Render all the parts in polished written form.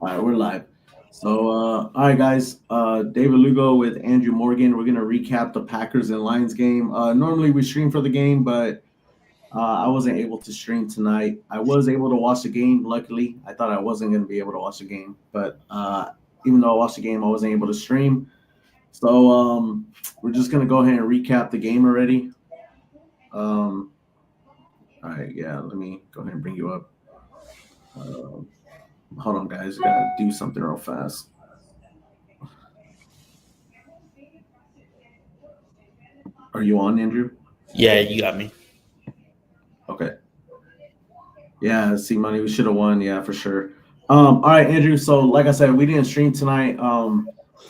All right, we're live. So, all right, guys. David Lugo with Andrew Morgan. We're gonna recap the Packers and Lions game. Normally we stream for the game, but I wasn't able to stream tonight. I was able to watch the game. Luckily, I thought I wasn't gonna be able to watch the game, but even though I watched the game, I wasn't able to stream. So, we're just gonna go ahead and recap the game already. Um, all right, yeah. Let me go ahead and bring you up. Uh, Hold on, guys. Gotta do something real fast. Are you on, Andrew? Yeah, you got me. Okay. Yeah, see, money. We should have won. Yeah, for sure. All right, Andrew. So, like I said, we didn't stream tonight.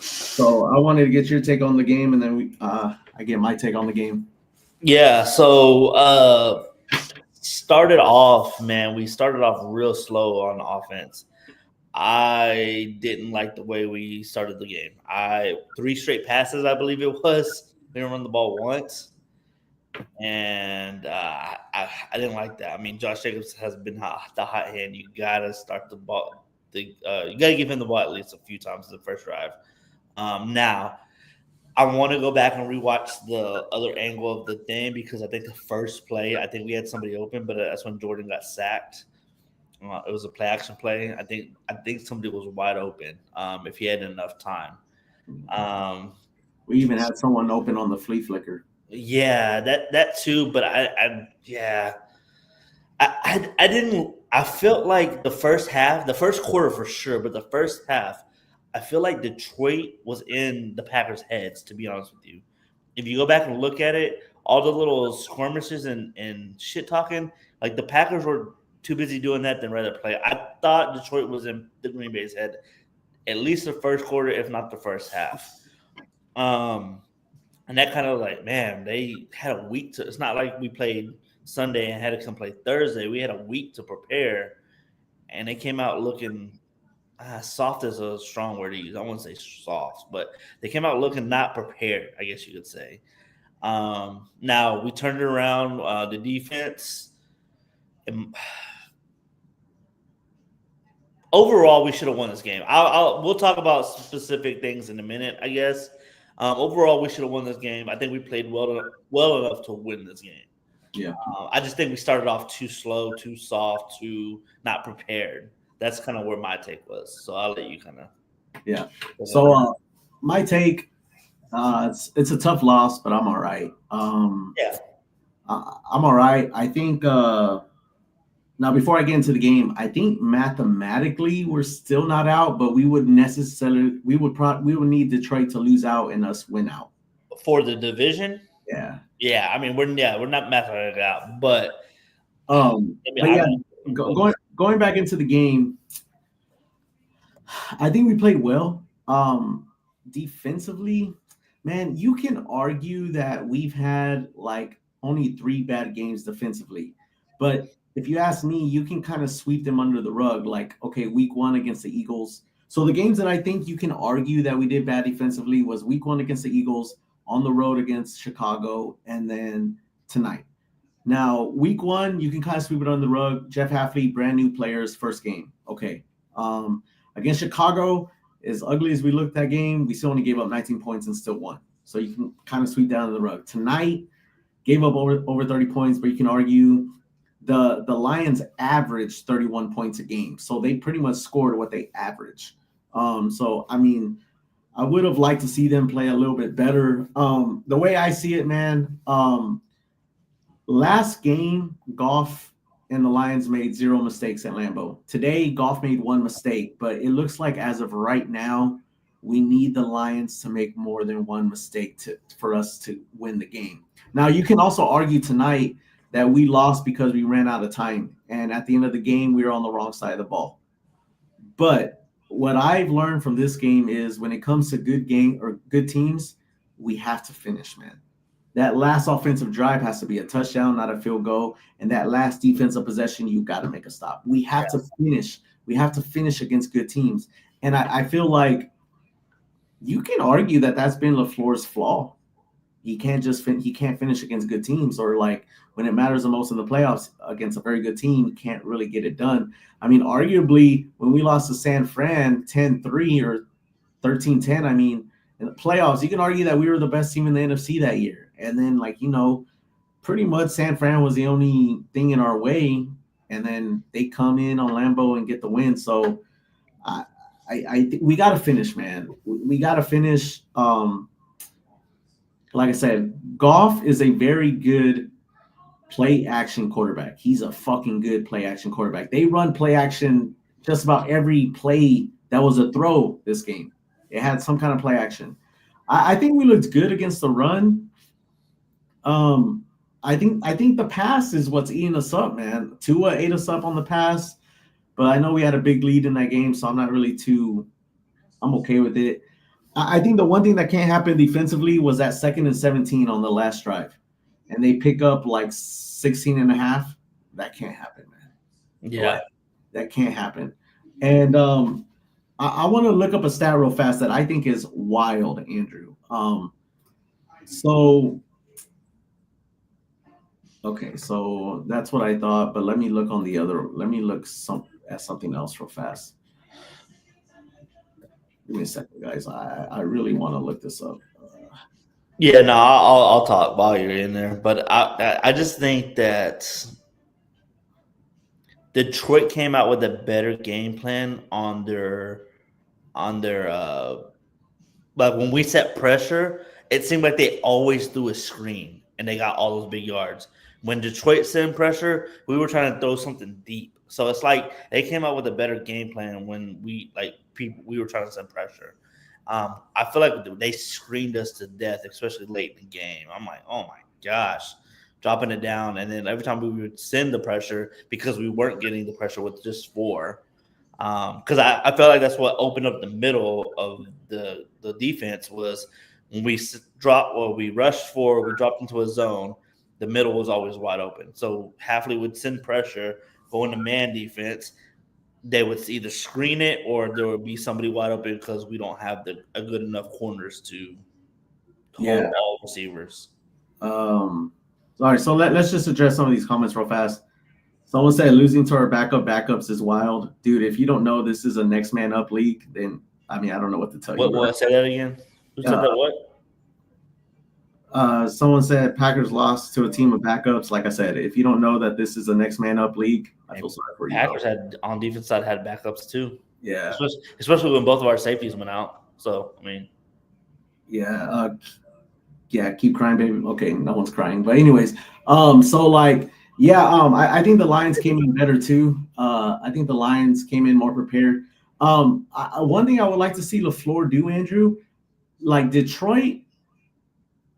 So I wanted to get your take on the game, and then I get my take on the game. Yeah, so started off, man. We started off real slow on offense. I didn't like the way we started the game. I three straight passes, I believe it was. We didn't run the ball once, and I didn't like that. I mean, Josh Jacobs has been the hot hand. You gotta start the ball. You gotta give him the ball at least a few times in the first drive. Now I want to go back and rewatch the other angle of the thing because I think the first play, I think we had somebody open, but that's when Jordan got sacked. It was a play action play. I think somebody was wide open if he had enough time. Um, We even had someone open on the flea flicker. yeah, that too. But I didn't. I felt like the first half, the first quarter for sure, but the first half, I feel like Detroit was in the Packers' heads. To be honest with you, if you go back and look at it, all the little skirmishes and shit talking, like the Packers were too busy doing that than rather play. I thought Detroit was in the Green Bay's head at least the first quarter, if not the first half. Um, and that kind of like, man, they had a week to. It's not like we played Sunday and had to come play Thursday. We had a week to prepare, and they came out looking soft is a strong word to use. I wouldn't say soft, but they came out looking not prepared. I guess you could say. Now we turned it around. The defense. um, Overall, we should have won this game. We'll talk about specific things in a minute, I guess. Overall, we should have won this game. I think we played well enough to win this game. Yeah. I just think we started off too slow, too soft, too not prepared. That's kind of where my take was. So I'll let you kind of. Yeah. So my take, it's a tough loss, but I'm all right. Yeah, I'm all right. I think now before I get into the game, I think mathematically we're still not out, but we would need Detroit to lose out and us win out. for the division. Yeah. Yeah, I mean we're not mathing it out, but But I yeah, don't. going back into the game, I think we played well. Defensively, man, you can argue that we've had like only three bad games defensively, but if you ask me, you can kind of sweep them under the rug. Like, okay, week one against the Eagles. So the games that I think you can argue that we did bad defensively was week one against the Eagles, on the road against Chicago, and then tonight. Now, week one, you can kind of sweep it under the rug. Jeff Hafley, brand new players, first game. Okay. Against Chicago, as ugly as we looked that game, we still only gave up 19 points and still won. So you can kind of sweep that under the rug. Tonight, gave up over 30 points, but you can argue the Lions averaged 31 points a game. So they pretty much scored what they average. So I mean, I would have liked to see them play a little bit better. The way I see it, man, last game, Goff and the Lions made zero mistakes at Lambeau. Today, Goff made one mistake, but it looks like as of right now, we need the Lions to make more than one mistake for us to win the game. Now, you can also argue tonight that we lost because we ran out of time, and at the end of the game, we were on the wrong side of the ball. But what I've learned from this game is when it comes to good game or good teams, we have to finish, man. That last offensive drive has to be a touchdown, not a field goal. And that last defensive possession, you got to make a stop. We have to finish. We have to finish against good teams. And I feel like you can argue that that's been LaFleur's flaw. He can't he can't finish against good teams, or like when it matters the most in the playoffs against a very good team, he can't really get it done. I mean, arguably when we lost to San Fran 10-3 or 13-10, I mean, in the playoffs, you can argue that we were the best team in the NFC that year. And then like, pretty much San Fran was the only thing in our way, and then they come in on Lambeau and get the win. So I think we got to finish, man. We got to finish. Like I said, Goff is a very good play action quarterback. He's a fucking good play action quarterback. They run play action just about every play that was a throw this game. It had some kind of play action. I think we looked good against the run. I think the pass is what's eating us up, man. Tua ate us up on the pass, but I know we had a big lead in that game, so I'm okay with it. I think the one thing that can't happen defensively was that 2nd and 17 on the last drive, and they pick up like 16 and a half. That can't happen, man. Yeah, that can't happen. And I want to look up a stat real fast that I think is wild, Andrew. Okay, so that's what I thought, but let me look at something else real fast. Give me a second, guys. I really want to look this up. Yeah, no, I'll talk while you're in there, but I just think that Detroit came out with a better game plan on their like when we set pressure, it seemed like they always threw a screen and they got all those big yards. When Detroit sent pressure, we were trying to throw something deep. So it's like they came out with a better game plan when we were trying to send pressure. I feel like they screened us to death, especially late in the game. I'm like, oh my gosh, dropping it down. And then every time we would send the pressure, because we weren't getting the pressure with just 4. Because I felt like that's what opened up the middle of the defense was when we rushed forward, we dropped into a zone, the middle was always wide open. So Hafley would send pressure, go into man defense. They would either screen it or there would be somebody wide open because we don't have a good enough corners to hold all receivers. All right, so let's just address some of these comments real fast. Someone said losing to our backups is wild. Dude, if you don't know this is a next man up league, then I mean I don't know what to tell you. What? Say that again. Who said that? What? Someone said Packers lost to a team of backups. Like I said, if you don't know that this is a next man up league, I feel sorry for you. Packers had on defense side had backups too. Yeah, especially when both of our safeties went out. So I mean, yeah, keep crying, baby. Okay, no one's crying, but anyways, so like, yeah, I think the Lions came in better too. I think the Lions came in more prepared. One thing I would like to see LaFleur do, Andrew, like Detroit.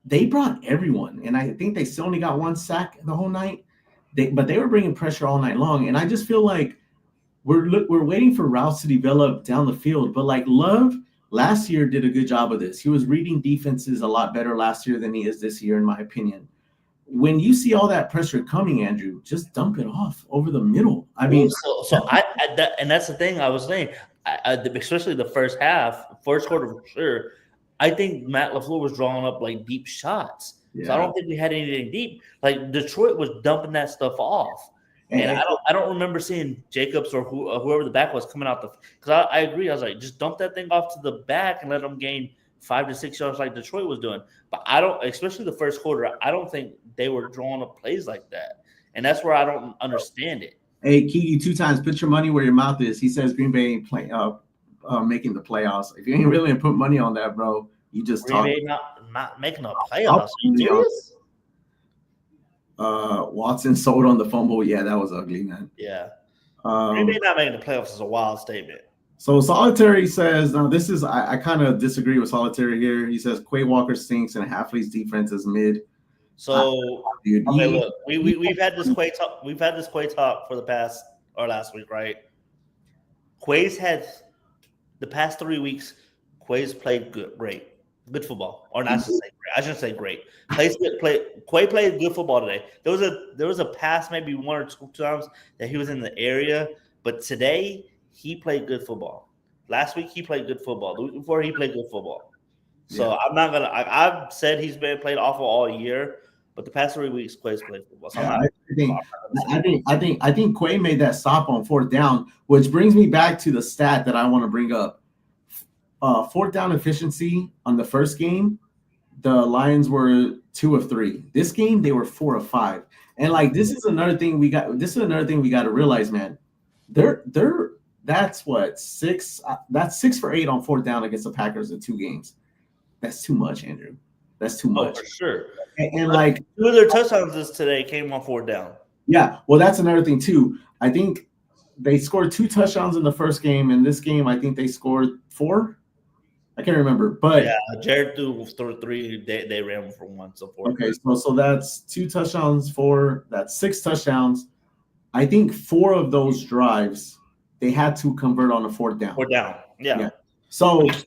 They brought everyone, and I think they still only got 1 sack the whole night. But they were bringing pressure all night long, and I just feel like we're waiting for routes to develop down the field. But like Love last year did a good job of this. He was reading defenses a lot better last year than he is this year, in my opinion. When you see all that pressure coming, Andrew, just dump it off over the middle. I mean, and that's the thing I was saying, especially the first quarter for sure. I think Matt LaFleur was drawing up like deep shots. Yeah. So I don't think we had anything deep. Like Detroit was dumping that stuff off. And I don't remember seeing Jacobs or whoever the back was coming out because I agree. I was like, just dump that thing off to the back and let them gain 5 to 6 yards like Detroit was doing. But I don't, especially the first quarter, I don't think they were drawing up plays like that. And that's where I don't understand it. Hey, Kiki, 2 times, put your money where your mouth is. He says Green Bay ain't making the playoffs. If you ain't really put money on that, bro, you just Green Bay not making the playoffs. Are you serious? Watson sold on the fumble. Yeah, that was ugly, man. Yeah. Green Bay not making the playoffs is a wild statement. So Solitary says, now this is I kind of disagree with Solitary here. He says Quay Walker stinks and Hafley's defense is mid. So look, we've had this Quay talk. We've had this Quay talk for the past or last week, right? Quay's had the past 3 weeks. Quay's played good football, or not to say great. I shouldn't say great. Quay played good football today. There was a pass maybe 1 or 2 times that he was in the area, but today he played good football. Last week he played good football. The week before he played good football. So I'm not gonna. I've said he's been played awful all year, but the past 3 weeks plays football. So Yeah, I'm not. I think Quay made that stop on fourth down, which brings me back to the stat that I want to bring up. Fourth down efficiency on the first game, the Lions were 2 of 3. This game they were 4 of 5. And like this is another thing we got to realize, man. That's what 6 that's 6 for 8 on fourth down against the Packers in 2 games. That's too much, Andrew. That's too much. For sure. And like 2 of their touchdowns today came on fourth down. Yeah, well, that's another thing too. I think they scored 2 touchdowns in the first game. In this game, I think they scored 4. I can't remember, but yeah, Jared threw 3. They ran for 1, so 4. Okay, so that's 2 touchdowns, 4. That's 6 touchdowns. I think 4 of those drives they had to convert on a fourth down. Fourth down, yeah. So if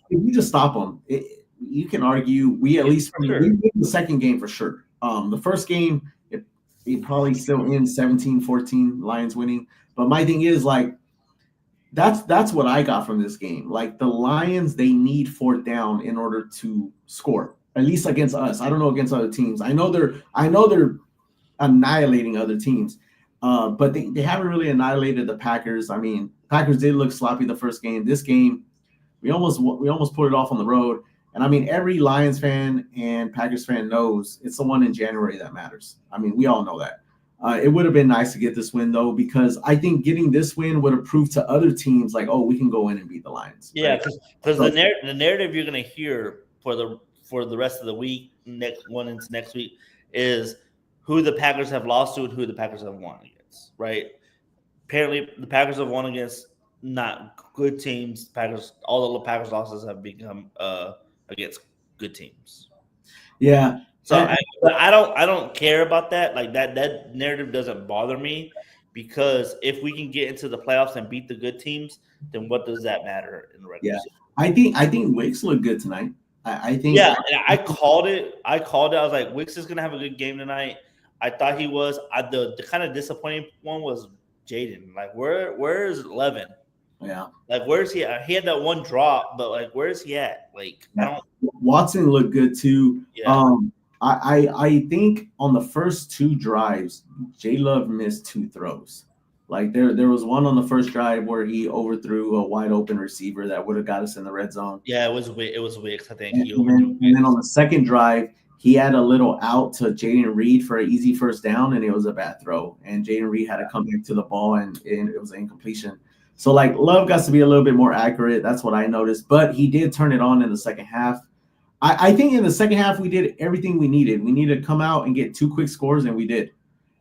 we just stop them, you can argue we at least we win the second game for sure. The first game it probably still ends 17-14, Lions winning. But my thing is like that's what I got from this game. Like the Lions, they need fourth down in order to score, at least against us. I don't know against other teams. I know they're annihilating other teams, but they haven't really annihilated the Packers. I mean, Packers did look sloppy the first game. This game, we almost put it off on the road. And I mean, every Lions fan and Packers fan knows it's the one in January that matters. I mean, we all know that. It would have been nice to get this win, though, because I think getting this win would have proved to other teams like, oh, we can go in and beat the Lions. Yeah, because the narrative you're going to hear for the rest of the week, next week, is who the Packers have lost to and who the Packers have won against, right? Apparently, the Packers have won against not good teams. All the Packers losses have become against good teams. Yeah. So I don't care about that. Like that narrative doesn't bother me because if we can get into the playoffs and beat the good teams, then what does that matter in the regular season? I think Wicks looked good tonight. I think. Yeah, I called it. I was like, Wicks is gonna have a good game tonight. I thought he was. The kind of disappointing one was Jaden. Like, where is Levin? Yeah. Like, where's he at? He had that one drop, but like, where's he at? Like, I don't. Watson looked good too. Yeah. I think on the first 2 drives, J Love missed 2 throws. Like there was one on the first drive where he overthrew a wide open receiver that would have got us in the red zone. Yeah, it was Wicks, I think. And then on the second drive, he had a little out to Jaden Reed for an easy first down, and it was a bad throw. And Jaden Reed had to come back to the ball, and it was an incompletion. So like Love got to be a little bit more accurate. That's what I noticed. But he did turn it on in the second half. I think in the second half we did everything we needed. We needed to come out and get 2 quick scores, and we did.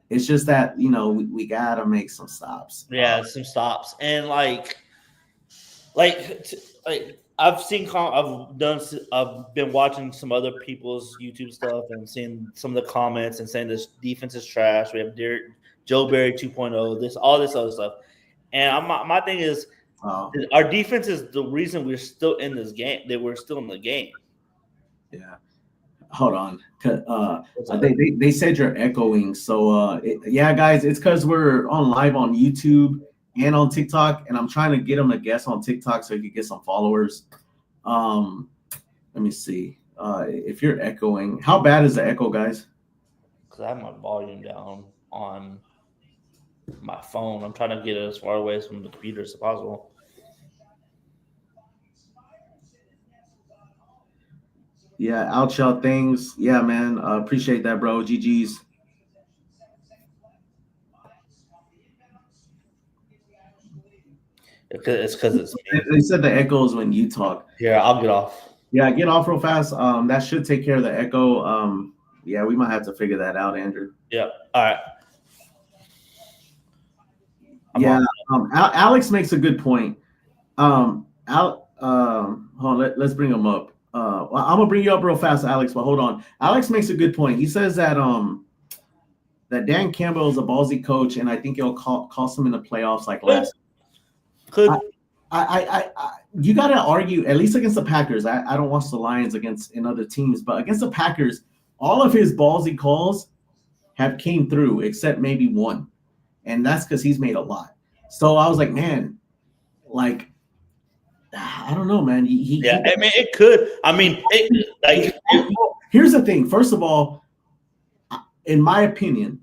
It's just that, we got to make some stops. Yeah, some stops. And like I've been watching some other people's YouTube stuff and seeing some of the comments and saying this defense is trash. We have Joe Barry 2.0, all this other stuff. And my thing is, our defense is the reason we're still in this game. That we're still in the game. Yeah. Hold on. They said you're echoing. So, guys, it's because we're on live on YouTube and on TikTok, and I'm trying to get them to guess on TikTok so you can get some followers. Let me see. If you're echoing, how bad is the echo, guys? Because I have my volume down on my phone. I'm trying to get it as far away from the computer as possible. Yeah, outshot things. Yeah, man. Appreciate that, bro. GG's. It's because it's me. They said the echoes when you talk. Yeah, I'll get off. Yeah, get off real fast. That should take care of the echo. Yeah, we might have to figure that out, Andrew. Yeah. All right. Alex makes a good point. Hold on, let's bring him up. I'm gonna bring you up real fast, Alex, but hold on. Alex makes a good point. He says that that Dan Campbell is a ballsy coach, and I think it'll cost him in the playoffs like last. Could you got to argue at least against the Packers. I don't watch the Lions in other teams, but against the Packers, all of his ballsy calls have came through except maybe one, and that's because he's made a lot. So I was like, man, like I don't know, man. Yeah, I mean, it could. I mean, Here's the thing. First of all, in my opinion,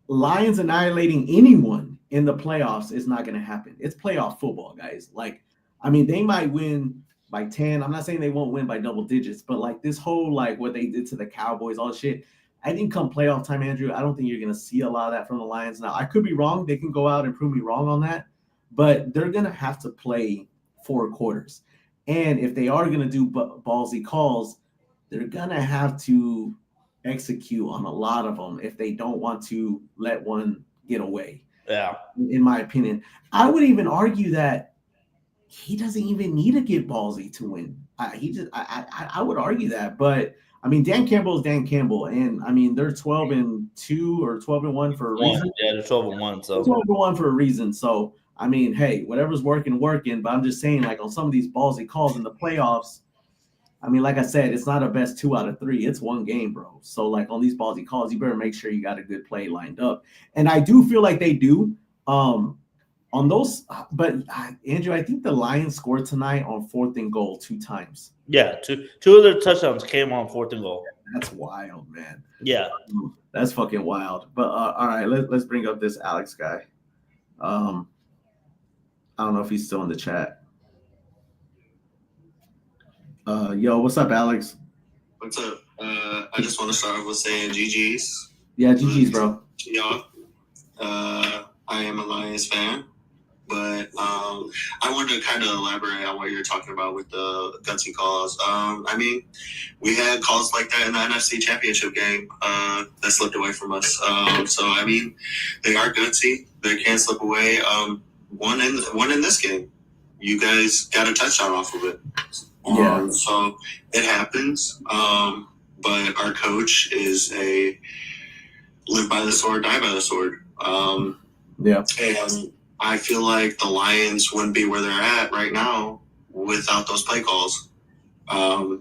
Lions annihilating anyone in the playoffs is not going to happen. It's playoff football, guys. Like, I mean, they might win by 10. I'm not saying they won't win by double digits, but like this whole like what they did to the Cowboys, all this shit. I think come playoff time, Andrew, I don't think you're going to see a lot of that from the Lions. Now, I could be wrong. They can go out and prove me wrong on that, but they're going to have to play 4 quarters. And if they are going to do ballsy calls, they're going to have to execute on a lot of them if they don't want to let one get away. Yeah. In my opinion, I would even argue that he doesn't even need to get ballsy to win. I would argue that, but I mean, Dan Campbell is Dan Campbell, and I mean they're 12-2 or 12-1 for a reason. Yeah, they're 12-1, so 12-1 for a reason. So I mean, hey, whatever's working. But I'm just saying, like on some of these ballsy calls in the playoffs. I mean, like I said, it's not a best 2 out of 3. It's one game, bro. So, like, on these ballsy calls, you better make sure you got a good play lined up. And I do feel like they do on those. But, Andrew, I think the Lions scored tonight on 4th and goal 2 times. Yeah, two of their touchdowns came on 4th and goal. That's wild, man. Yeah. That's fucking wild. But, all right, let's bring up this Alex guy. I don't know if he's still in the chat. Yo, what's up, Alex? What's up? I just want to start off with saying GG's. Yeah, GG's, bro. Y'all. I am a Lions fan, but I wanted to kind of elaborate on what you're talking about with the gutsy calls. I mean, we had calls like that in the NFC Championship game that slipped away from us. So I mean, they are gutsy. They can slip away. One in this game, you guys got a touchdown off of it. Yeah. So it happens. But our coach is a live by the sword, die by the sword. Yeah. And I feel like the Lions wouldn't be where they're at right now without those play calls. That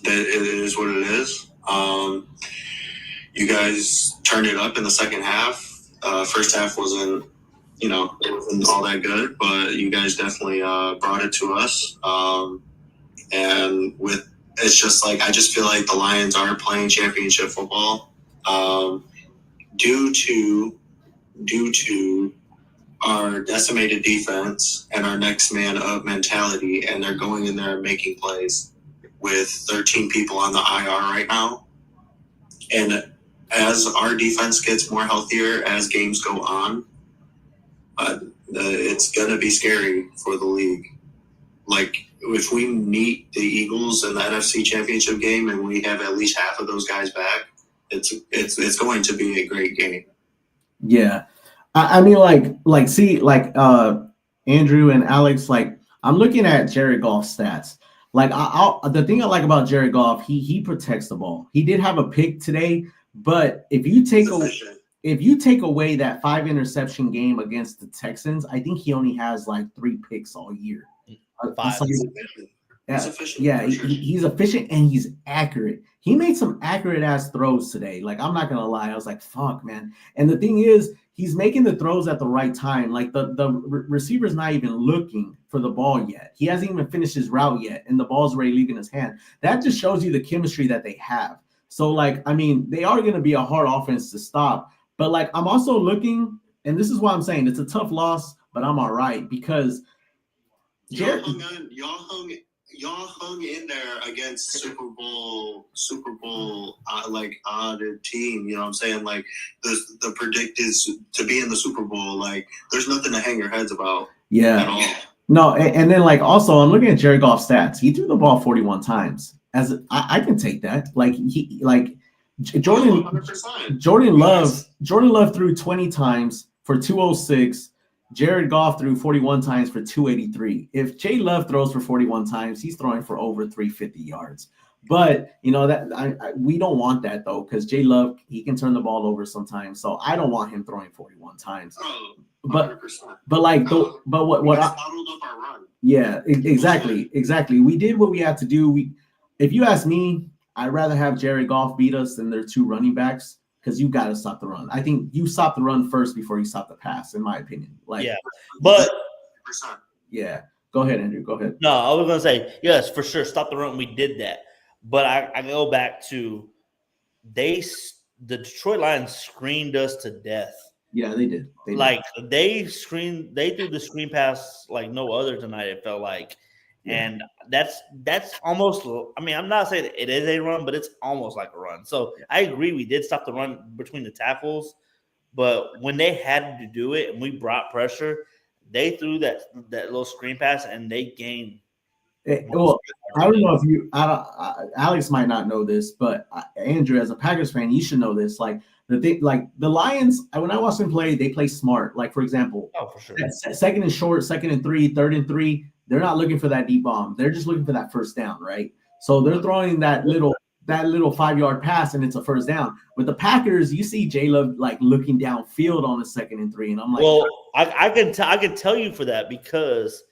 it is what it is. You guys turned it up in the second half. First half wasn't all that good, but you guys definitely brought it to us. And it's just like I just feel like the Lions are playing championship football due to our decimated defense and our next man up mentality, and they're going in there and making plays with 13 people on the IR right now. And as our defense gets more healthier as games go on, it's going to be scary for the league. Like, if we meet the Eagles in the NFC Championship game and we have at least half of those guys back, it's going to be a great game. Yeah. I mean, Andrew and Alex, like, I'm looking at Jared Goff's stats. Like, the thing I like about Jared Goff, he protects the ball. He did have a pick today, but if you take away that 5 interception game against the Texans, I think he only has like 3 picks all year. 5. He's efficient and he's accurate. He made some accurate ass throws today. Like, I'm not gonna lie, I was like, fuck, man. And the thing is, he's making the throws at the right time. Like, the receiver's not even looking for the ball yet. He hasn't even finished his route yet, and the ball's already leaving his hand. That just shows you the chemistry that they have. So, like, I mean, they are gonna be a hard offense to stop. But like, I'm also looking, and this is why I'm saying it's a tough loss, but I'm all right because y'all hung in there against Super Bowl like odded team. You know what I'm saying? Like the predicted to be in the Super Bowl. Like, there's nothing to hang your heads about. Yeah. At all. No, and then like also I'm looking at Jared Goff's stats. He threw the ball 41 times. I can take that. Like Jordan 100%. Jordan Love threw 20 times for 206. Jared Goff threw 41 times for 283. If Jay Love throws for 41 times, he's throwing for over 350 yards. But that we don't want that though, because Jay Love, he can turn the ball over sometimes. So I don't want him throwing 41 times. Oh, but like but what I bottled up our run. Yeah, exactly. We did what we had to do. If you ask me, I'd rather have Jared Goff beat us than their 2 running backs, because you got to stop the run. I think you stop the run first before you stop the pass, in my opinion. Like, yeah, but 100%. Yeah, Go ahead, Andrew. Go ahead. No, I was gonna say yes for sure. Stop the run. We did that, but I go back to the Detroit Lions screened us to death. Yeah, they did. They threw the screen pass like no other tonight. It felt like, and that's almost. I mean, I'm not saying it is a run, but it's almost like a run. So I agree. We did stop the run between the tackles, but when they had to do it and we brought pressure, they threw that little screen pass and they gained. Well, I don't know if Alex might not know this, but Andrew, as a Packers fan, you should know this. Like the Lions, when I watch them play, they play smart. Like for example, for sure, second and short, second and 3, third and 3. They're not looking for that deep bomb. They're just looking for that first down, right? So they're throwing that little 5-yard pass, and it's a first down. With the Packers, you see J-Love like looking downfield on the 2nd and 3, and I'm like, well, I can tell you for that because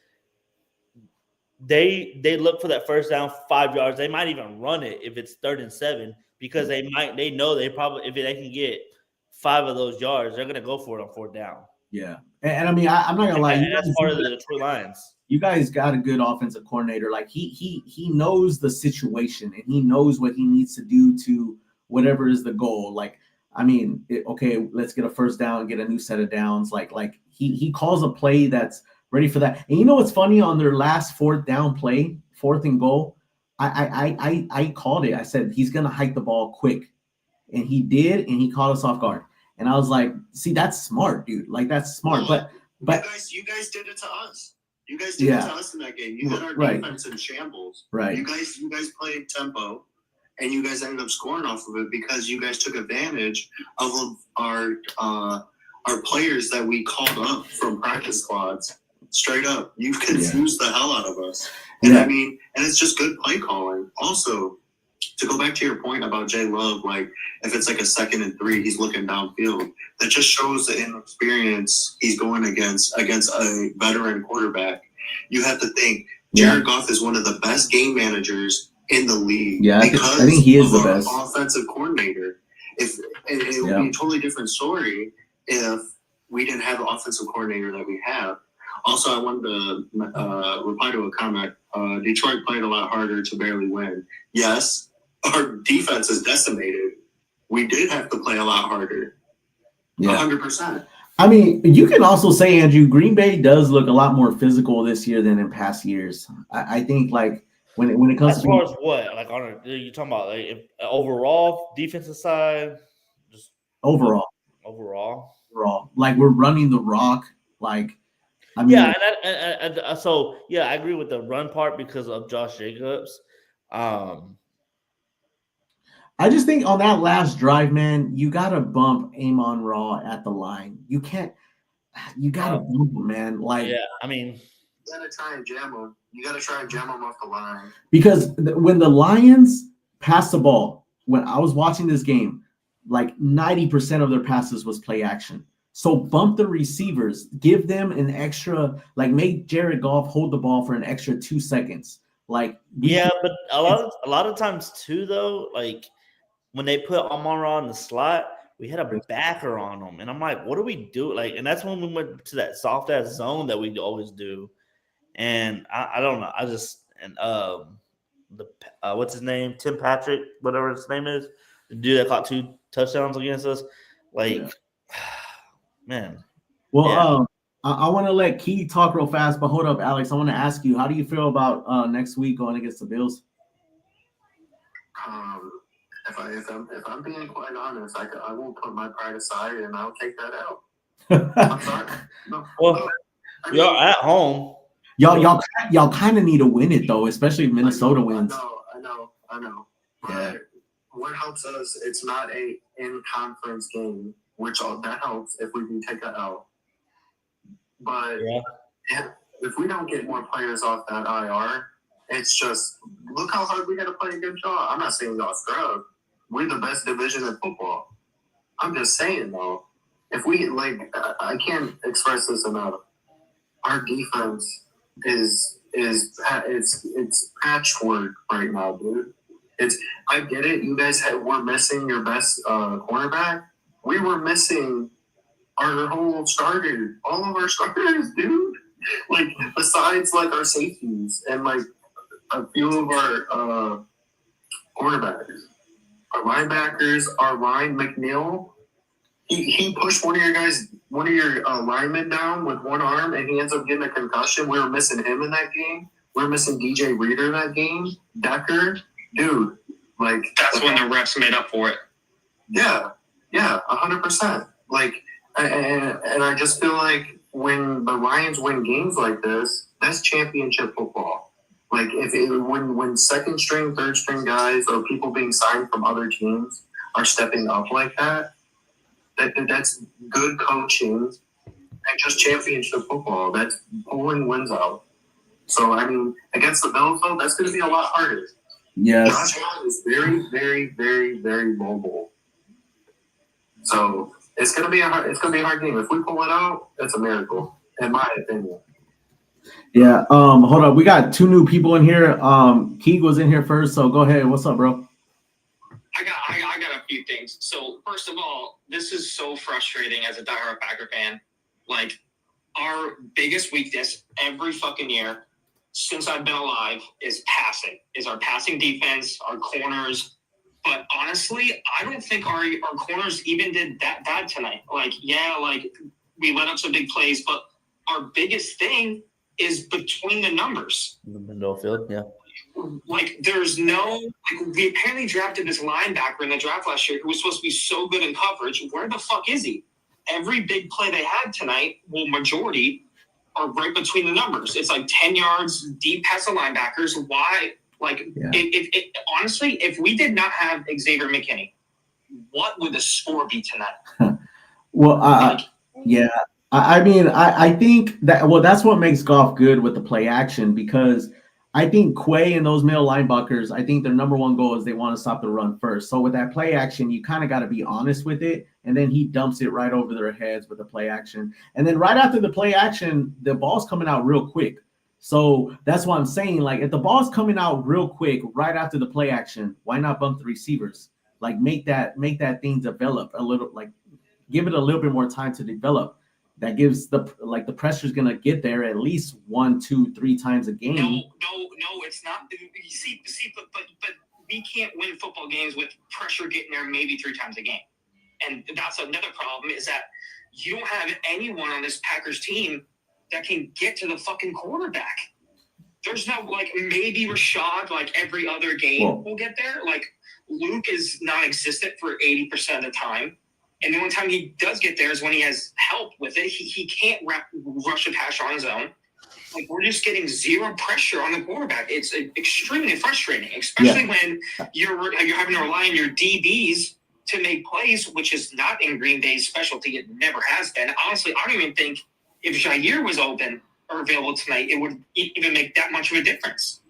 they look for that first down 5 yards. They might even run it if it's 3rd and 7 because they know they probably if they can get 5 of those yards, they're gonna go for it on 4th down. Yeah, and I mean I'm not gonna lie, that's part of the Detroit Lions. You guys got a good offensive coordinator. Like he knows the situation and he knows what he needs to do to whatever is the goal. Like I mean, okay, let's get a first down, get a new set of downs. Like he calls a play that's ready for that. And you know what's funny? On their last 4th down play, 4th and goal, I called it. I said he's gonna hike the ball quick, and he did, and he caught us off guard. And I was like, see, that's smart, dude. Like that's smart. But you guys did it to us. You guys did it to us in that game. You had our defense in shambles. Right. You guys played tempo, and you guys ended up scoring off of it because you guys took advantage of our players that we called up from practice squads. Straight up, you confused the hell out of us. And I mean, and it's just good play calling. Also, to go back to your point about Jay Love, like if it's like a 2nd and 3, he's looking downfield. That just shows the inexperience he's going against a veteran quarterback. You have to think Jared Goff is one of the best game managers in the league. Yeah, I think he is the best offensive coordinator. It would be a totally different story if we didn't have the offensive coordinator that we have. Also, I wanted to reply to a comment. Detroit played a lot harder to barely win. Yes, our defense is decimated. We did have to play a lot harder. 100%. I mean, you can also say, Andrew, Green Bay does look a lot more physical this year than in past years. I think, like, when it comes as far as what? Like, you talking about like overall defensive side? Just overall. Like, we're running the rock. Like, I mean, so I agree with the run part because of Josh Jacobs. I just think on that last drive, man, you gotta bump Amon Ra at the line. You gotta bump him, man. Like, I mean, you gotta try and jam him. You gotta try and jam him off the line. Because when the Lions pass the ball, when I was watching this game, like 90% of their passes was play action. So bump the receivers, give them an extra, like make Jared Goff hold the ball for an extra 2 seconds. Like, but a lot of times too, though, like when they put Amon-Ra in the slot, we had a backer on them, and I'm like, what do we do? Like, and that's when we went to that soft ass zone that we always do. And I don't know, what's his name, Tim Patrick, whatever his name is, the dude that caught 2 touchdowns against us, like. Man. Well, I want to let Key talk real fast, but hold up, Alex. I want to ask you, how do you feel about next week going against the Bills? If I'm being quite honest, I won't put my pride aside and I'll take that out. I'm sorry. You're at home. Y'all kind of need to win it though, especially if Minnesota wins. I know. But what helps us? It's not a in-conference game. Which that helps if we can take that out. But if we don't get more players off that IR, it's just look how hard we got to play against y'all. I'm not saying y'all scrub. We're the best division in football. I'm just saying though, if we I can't express this enough. Our defense is patchwork right now, dude. I get it. You guys were missing your best cornerback. We were missing our whole starter, all of our starters, dude. Like, besides besides like our safeties and like a few of our cornerbacks, our linebackers, our line McNeil, he pushed one of your linemen down with one arm, and he ends up getting a concussion. We were missing him in that game. We were missing DJ Reader in that game. Decker, dude, like That's when the refs made up for it. yeah, 100%. Like, and I just feel like when the Lions win games like this, that's championship football. Like when second string, third string guys or people being signed from other teams are stepping up like that's good coaching and just championship football. That's pulling wins out. So I mean, against the Bills though, that's going to be a lot harder. Yes. Josh Allen is very, very, very, very mobile. So it's gonna be a hard game. If we pull it out, it's a miracle, in my opinion. Yeah. Hold up. We got 2 new people in here. Keeg was in here first, so go ahead. What's up, bro? I got a few things. So first of all, this is so frustrating as a diehard Packer fan. Like, our biggest weakness every fucking year since I've been alive is our passing defense, our corners. But honestly, I don't think our corners even did that bad tonight. Like, yeah, like we let up some big plays, but our biggest thing is between the numbers. In the middle of the field, yeah. Like, there's no like we apparently drafted this linebacker in the draft last year who was supposed to be so good in coverage. Where the fuck is he? Every big play they had tonight, well, majority are right between the numbers. It's like 10 yards deep past the linebackers. Why? Like, if honestly, if we did not have Xavier McKinney, what would the score be tonight? Well, yeah. I mean, I think that's what makes Goff good with the play action, because I think Quay and those middle linebackers, I think their number one goal is they want to stop the run first. So with that play action, you kind of got to be honest with it. And then he dumps it right over their heads with the play action. And then right after the play action, the ball's coming out real quick. So that's what I'm saying. Like, if the ball's coming out real quick right after the play action, why not bump the receivers? Like, make that thing develop a little, like give it a little bit more time to develop. That gives the pressure's gonna get there at least 1, 2, 3 times a game. No, it's not. You see, but we can't win football games with pressure getting there maybe 3 times a game. And that's another problem, is that you don't have anyone on this Packers team that can get to the fucking quarterback. There's no, like, maybe Rashad, like, every other game will get there. Like, Luke is non-existent for 80% of the time. And the only time he does get there is when he has help with it. He can't rush a pass on his own. Like, we're just getting zero pressure on the quarterback. It's extremely frustrating, especially when you're having to rely on your DBs to make plays, which is not in Green Bay's specialty. It never has been. Honestly, I don't even think if Jair was open or available tonight, it would even make that much of a difference.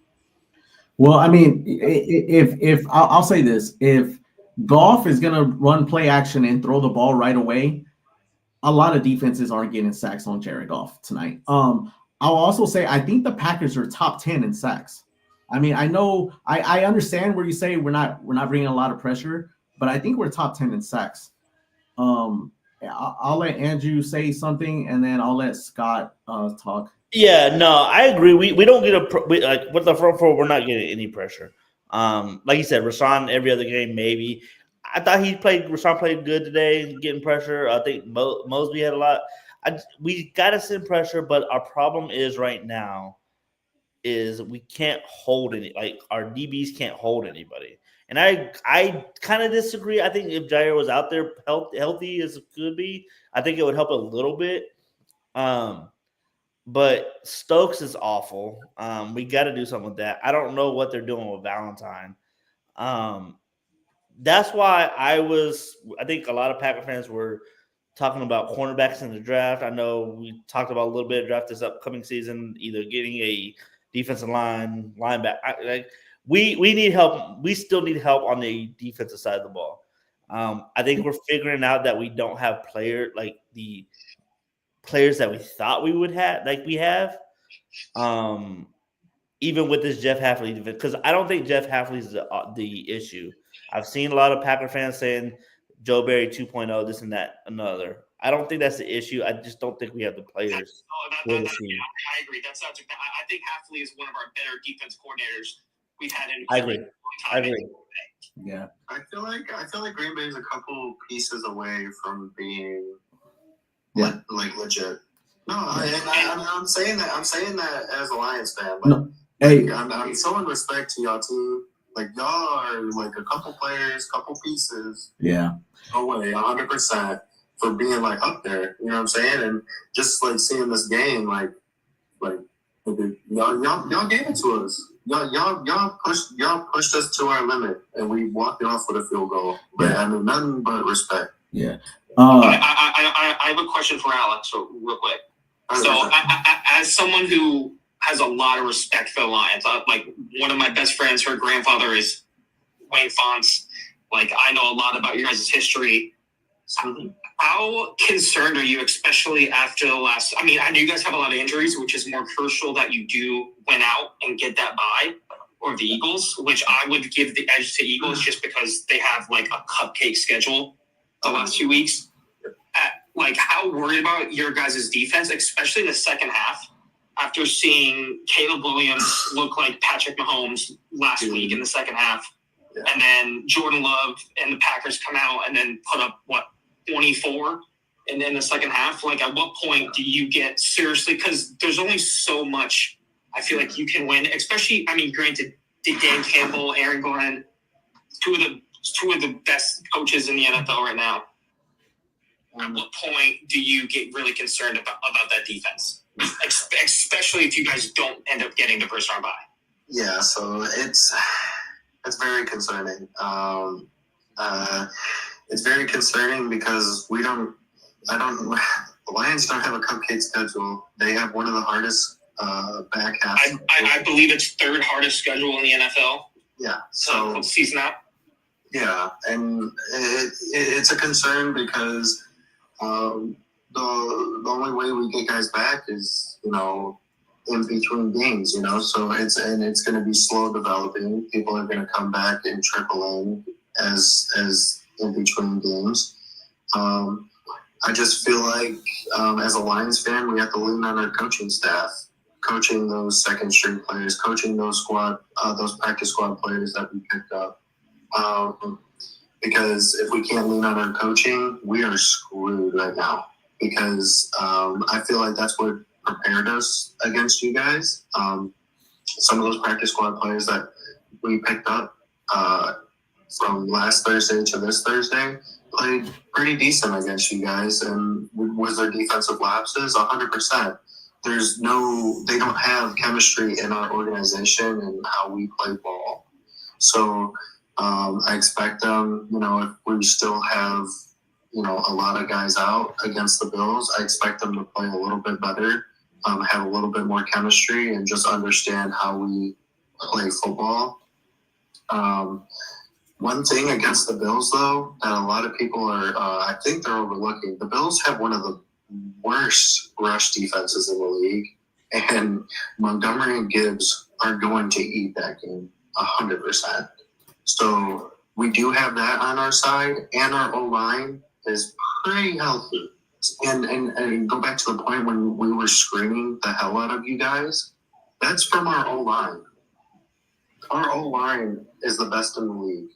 Well, I mean, if I'll say this, if Goff is going to run play action and throw the ball right away, a lot of defenses aren't getting sacks on Jared Goff tonight. I'll also say I think the Packers are top 10 in sacks. I mean, I know I understand where you say we're not bringing a lot of pressure, but I think we're top 10 in sacks. I'll let Andrew say something, and then I'll let Scott talk. Yeah, no, I agree. We don't get like with the front four, we're not getting any pressure. Like you said, Rashawn every other game maybe. I thought Rashawn played good today, getting pressure. I think Mosby had a lot. We got to send pressure, but our problem is right now is we can't hold any. Like, our DBs can't hold anybody. And I kind of disagree. I think if Jair was out there healthy as it could be, I think it would help a little bit. But Stokes is awful. We got to do something with that. I don't know what they're doing with Valentine. That's why I think a lot of Packer fans were talking about cornerbacks in the draft. I know we talked about a little bit of draft this upcoming season, either getting a defensive linebacker. We need help. We still need help on the defensive side of the ball. I think we're figuring out that we don't have the players that we thought we would have, like we have. Even with this Jeff Hafley defense, because I don't think Jeff Hafley is the issue. I've seen a lot of Packer fans saying Joe Barry 2.0, this and that, another. I don't think that's the issue. I just don't think we have the players. I agree. That's such I think Hafley is one of our better defense coordinators we've had in I agree. a long I time. agree. Yeah. I feel like Green Bay is a couple pieces away from being like legit. No, I'm saying that. I'm saying that as a Lions fan. But No. Hey, I'm showing respect to y'all too. Like y'all are like a couple players, couple pieces yeah. away, 100% for being like up there. You know what I'm saying? And just like seeing this game, like y'all gave it to us. Y'all pushed us to our limit, and we walked it off with a field goal. But I mean, nothing but respect. Yeah. I have a question for Alex, real quick. So, as someone who has a lot of respect for the Lions, like one of my best friends, her grandfather is Wayne Fonts. Like, I know a lot about your guys' history. How concerned are you, especially after the last? I mean, I know you guys have a lot of injuries, which is more crucial that you do win out and get that bye, or the Eagles, which I would give the edge to Eagles just because they have like a cupcake schedule the last 2 weeks. Like, how worried about your guys' defense, especially in the second half, after seeing Caleb Williams look like Patrick Mahomes last week in the second half, and then Jordan Love and the Packers come out and then put up, 24 and then the second half? Like, at what point do you get seriously? Because there's only so much I feel like you can win, especially, I mean, granted, Dan Campbell, Aaron Glenn, two of the best coaches in the NFL right now. At what point do you get really concerned about that defense, especially if you guys don't end up getting the first round bye? Yeah, so it's very concerning. It's very concerning because the Lions don't have a cupcake schedule. They have one of the hardest back halves. I believe it's third hardest schedule in the NFL. Yeah, so season out. Yeah, and it's a concern because the only way we get guys back is, in between games, so it's going to be slow developing. People are going to come back and trickle in as in between games. I just feel like as a Lions fan, we have to lean on our coaching staff, coaching those second string players, coaching those practice squad players that we picked up. Because if we can't lean on our coaching, we are screwed right now. Because I feel like that's what prepared us against you guys. Some of those practice squad players that we picked up from last Thursday to this Thursday played pretty decent against you guys. And was there defensive lapses? 100%. They don't have chemistry in our organization and how we play ball. So I expect them, if we still have, a lot of guys out against the Bills, I expect them to play a little bit better, have a little bit more chemistry, and just understand how we play football. One thing against the Bills, though, that a lot of people I think they're overlooking, the Bills have one of the worst rush defenses in the league, and Montgomery and Gibbs are going to eat that game 100%. So we do have that on our side, and our O-line is pretty healthy. And go back to the point when we were screaming the hell out of you guys, that's from our O-line. Our O-line is the best in the league.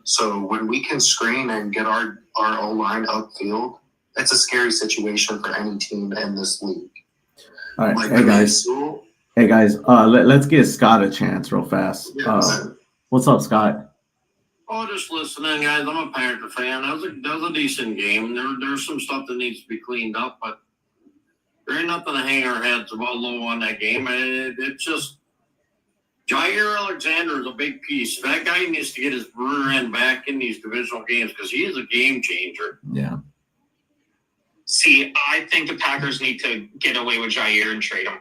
So when we can screen and get our O-line upfield, it's a scary situation for any team in this league. All right, hey guys, let's give Scott a chance real fast. What's up, Scott? Oh, just listening, guys. I'm a Panther fan. That was a decent game. There's some stuff that needs to be cleaned up, but there ain't nothing to hang our heads about low on that game. It's just Jair Alexander is a big piece. That guy needs to get his rear end back in these divisional games because he is a game changer. Yeah. See, I think the Packers need to get away with Jair and trade him.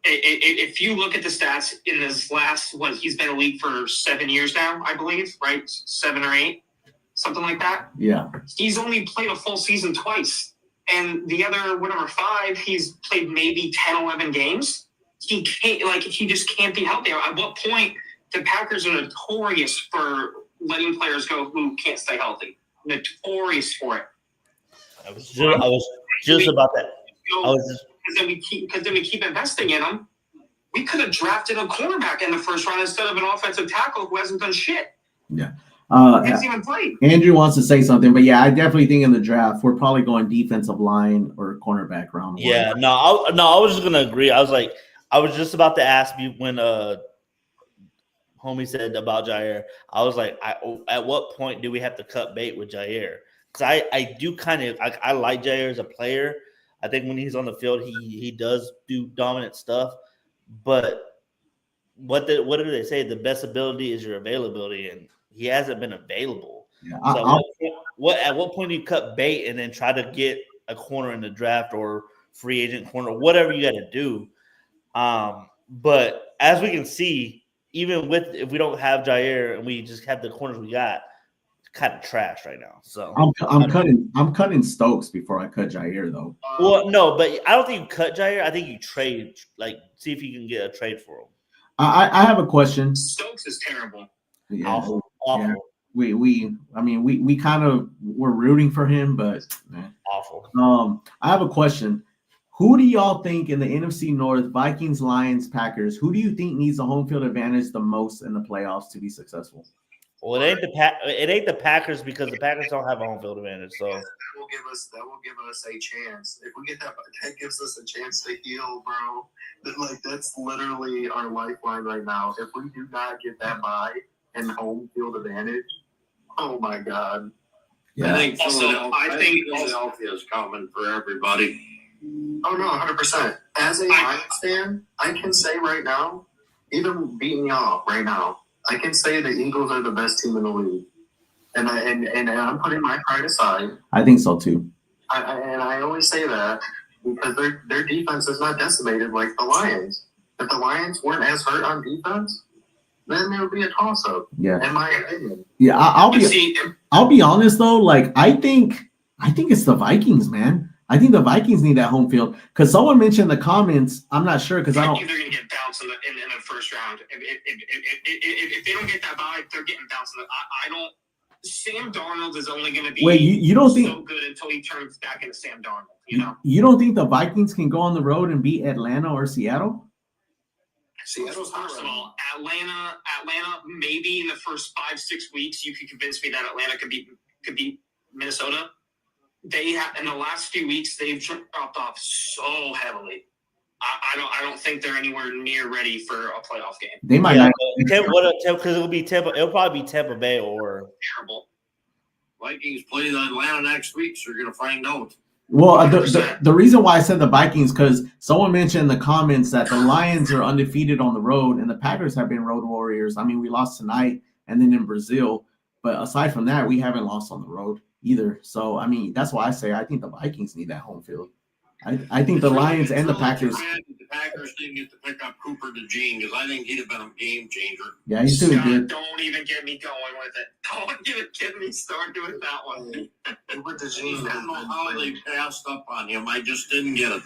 If you look at the stats in this last, he's been in the league for 7 years now, I believe, right? 7 or 8, something like that. Yeah. He's only played a full season twice. And the other, 5, he's played maybe 10, 11 games. He can't, he just can't be healthy. At what point, the Packers are notorious for letting players go who can't stay healthy. Notorious for it. I was just about that. I Go, was just because then we keep investing in them. We could have drafted a cornerback in the first round instead of an offensive tackle who hasn't done shit. He hasn't even played. Andrew wants to say something, but yeah, I definitely think in the draft we're probably going defensive line or cornerback round 1. yeah. I was just gonna agree. I was just about to ask you when homie said about Jair. I was like, at what point do we have to cut bait with Jair? Because I do kind of I like Jair as a player. I think when he's on the field, he does do dominant stuff. But what do they say? The best ability is your availability, and he hasn't been available. Yeah, So at what point do you cut bait and then try to get a corner in the draft or free agent corner, whatever you got to do? But as we can see, even if we don't have Jair and we just have the corners we got, it's kind of trash right now. So I'm cutting Stokes before I cut Jair though. Well, no, but I don't think you cut Jair. I think you trade, see if you can get a trade for him. I have a question. Stokes is terrible. Yeah, Awful. yeah. We kind of were rooting for him, but Awful. I have a question. Who do y'all think in the NFC North, Vikings, Lions, Packers, who do you think needs a home field advantage the most in the playoffs to be successful? Well, it ain't the Packers because the Packers don't have a home field advantage. So that will give us a chance. If we get that gives us a chance to heal, bro. That's literally our lifeline right now. If we do not get that bye and home field advantage, oh my god. Yeah. I think I think Philadelphia is coming for everybody. Oh no, 100%. As a Lions fan, I can say right now, even beating y'all right now, I can say the Eagles are the best team in the league, and I'm putting my pride aside. I think so too. I always say that because their defense is not decimated like the Lions. If the Lions weren't as hurt on defense, then there would be a toss-up. Yeah, in my opinion. Yeah, I'll be honest though. Like I think it's the Vikings, man. I think the Vikings need that home field because someone mentioned in the comments. I'm not sure because I don't. They're going to get bounced in the first round. If they don't get that bye, they're getting bounced. I don't. Sam Darnold is only going to be you don't think so good until he turns back into Sam Darnold. You know. You don't think the Vikings can go on the road and beat Atlanta or Seattle? Seattle's First of all, Atlanta, maybe in the first 5-6 weeks, you could convince me that Atlanta could beat Minnesota. They have in the last few weeks they've dropped off so heavily. I don't think they're anywhere near ready for a playoff game. They might not. Because it'll be Tampa. It'll probably be Tampa Bay or Terrible. Vikings play the Atlanta next week, so you're going to find out. Well, the reason why I said the Vikings because someone mentioned in the comments that the Lions are undefeated on the road and the Packers have been road warriors. I mean, we lost tonight and then in Brazil, but aside from that, we haven't lost on the road either. So, I mean, that's why I say I think the Vikings need that home field. I think the Lions and the Packers. The Packers didn't get to pick up Cooper DeJean because I think he'd have been a game changer. Yeah, he's doing good. Don't even get me going with it. Don't even get me started with that one. Cooper I DeJean. don't know how they passed up on him. I just didn't get it.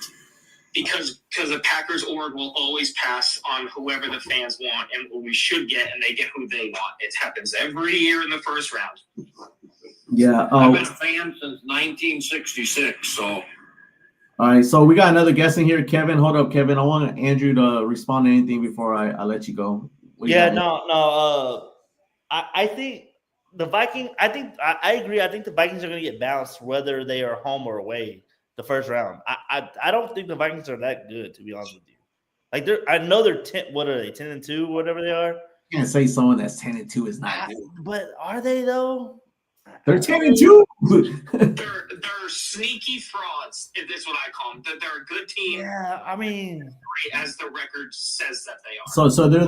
Because the Packers org will always pass on whoever the fans want and what we should get, and they get who they want. It happens every year in the first round. Yeah. I've been a fan since 1966, so. All right, so we got another guest in here, Kevin. Hold up, Kevin. I want Andrew to respond to anything before I let you go. I think the Vikings. I agree. I think the Vikings are going to get bounced whether they are home or away the first round. I don't think the Vikings are that good, to be honest with you. Like I know they're 10. What are they? 10-2, whatever they are. You can't say someone that's 10-2 is not good. But are they though? They're 10-2. They're sneaky frauds. That's what I call them. They're a good team. Yeah, I mean, as the record says that they are. So they're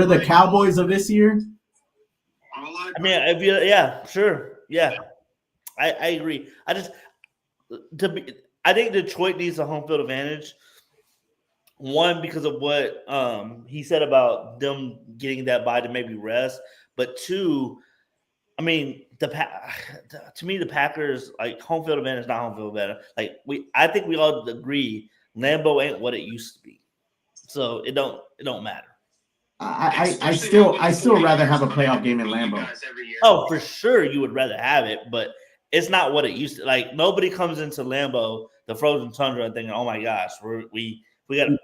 the Cowboys of this year. I mean, sure, yeah, I agree. I think Detroit needs a home field advantage. One, because of what he said about them getting that bye to maybe rest, but two, I mean, to me, the Packers, like, home field advantage, not home field advantage. Like, I think we all agree Lambeau ain't what it used to be, so it don't matter. I still rather have a playoff game in Lambeau. Oh, for sure, you would rather have it, but it's not what it used to. Like, nobody comes into Lambeau the frozen tundra, thinking, "Oh my gosh, we got to do it."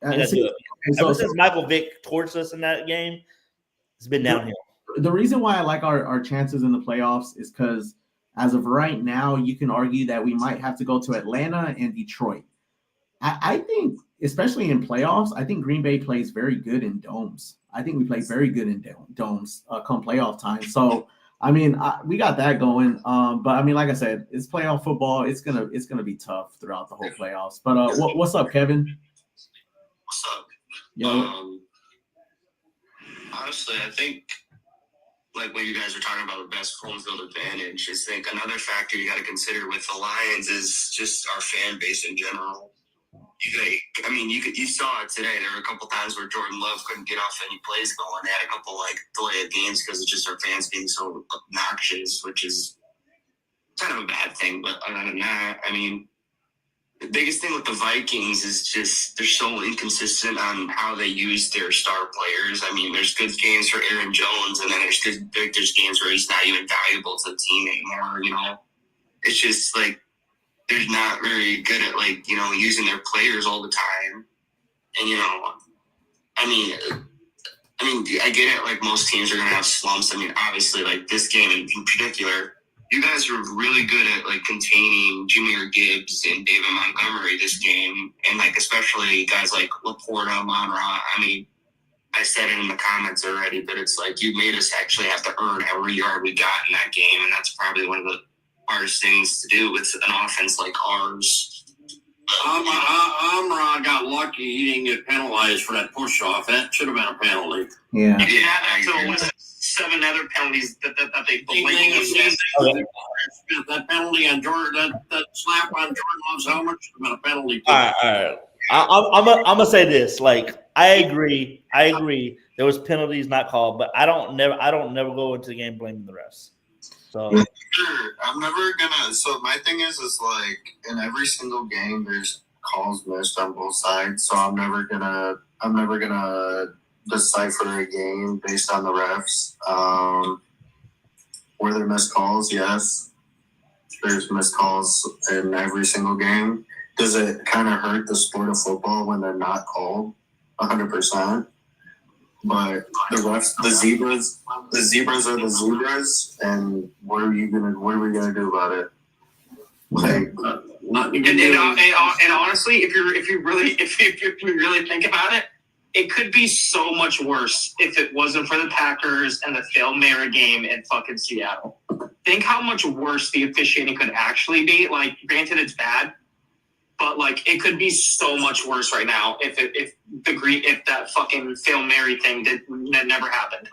Okay, so Ever since Michael Vick torched us in that game, it's been downhill. the reason why I like our chances in the playoffs is because as of right now, you can argue that we might have to go to Atlanta and Detroit. I think, especially in playoffs, I think Green Bay plays very good in domes. I think we play very good in domes come playoff time. So, I mean, we got that going. But I mean, like I said, it's playoff football. It's gonna be tough throughout the whole playoffs. But what's up, Kevin? What's up? Yo, Honestly, I think like when you guys are talking about the best home field advantage, I think another factor you got to consider with the Lions is just our fan base in general. You saw it today. There were a couple times where Jordan Love couldn't get off any plays going. They had a couple delayed games because it's just our fans being so obnoxious, which is kind of a bad thing. But other than that, I mean, the biggest thing with the Vikings is just they're so inconsistent on how they use their star players. I mean, there's good games for Aaron Jones, and then there's games where he's not even valuable to the team anymore. It's just like they're not very good at using their players all the time. And I get it. Like most teams are gonna have slumps. I mean, obviously, like this game in particular, you guys were really good at containing Jahmyr Gibbs and David Montgomery this game, and especially guys like Laporta, Monra. I mean, I said it in the comments already, but it's like you made us actually have to earn every yard we got in that game, and that's probably one of the hardest things to do with an offense like ours. Amra got lucky he didn't get penalized for that push off. That should have been a penalty. yeah. So was 7 other penalties that they blatantly That penalty on Jordan, that slap on Jordan Love's helmet should have been a penalty. All right. I'm gonna say this. I agree. There was penalties not called, but I don't never go into the game blaming the refs. So Sure, I'm never gonna. So my thing is in every single game, there's calls missed on both sides. So I'm never gonna decipher a game based on the refs. Were there missed calls? Yes, there's missed calls in every single game. Does it kind of hurt the sport of football when they're not called? 100%. But the refs, the zebras are the zebras, and what are we gonna do about it? And honestly, if you really think about it, it could be so much worse if it wasn't for the Packers and the Hail Mary game in fucking Seattle. Think how much worse the officiating could actually be. Granted, it's bad, but it could be so much worse right now if that fucking Hail Mary thing that never happened.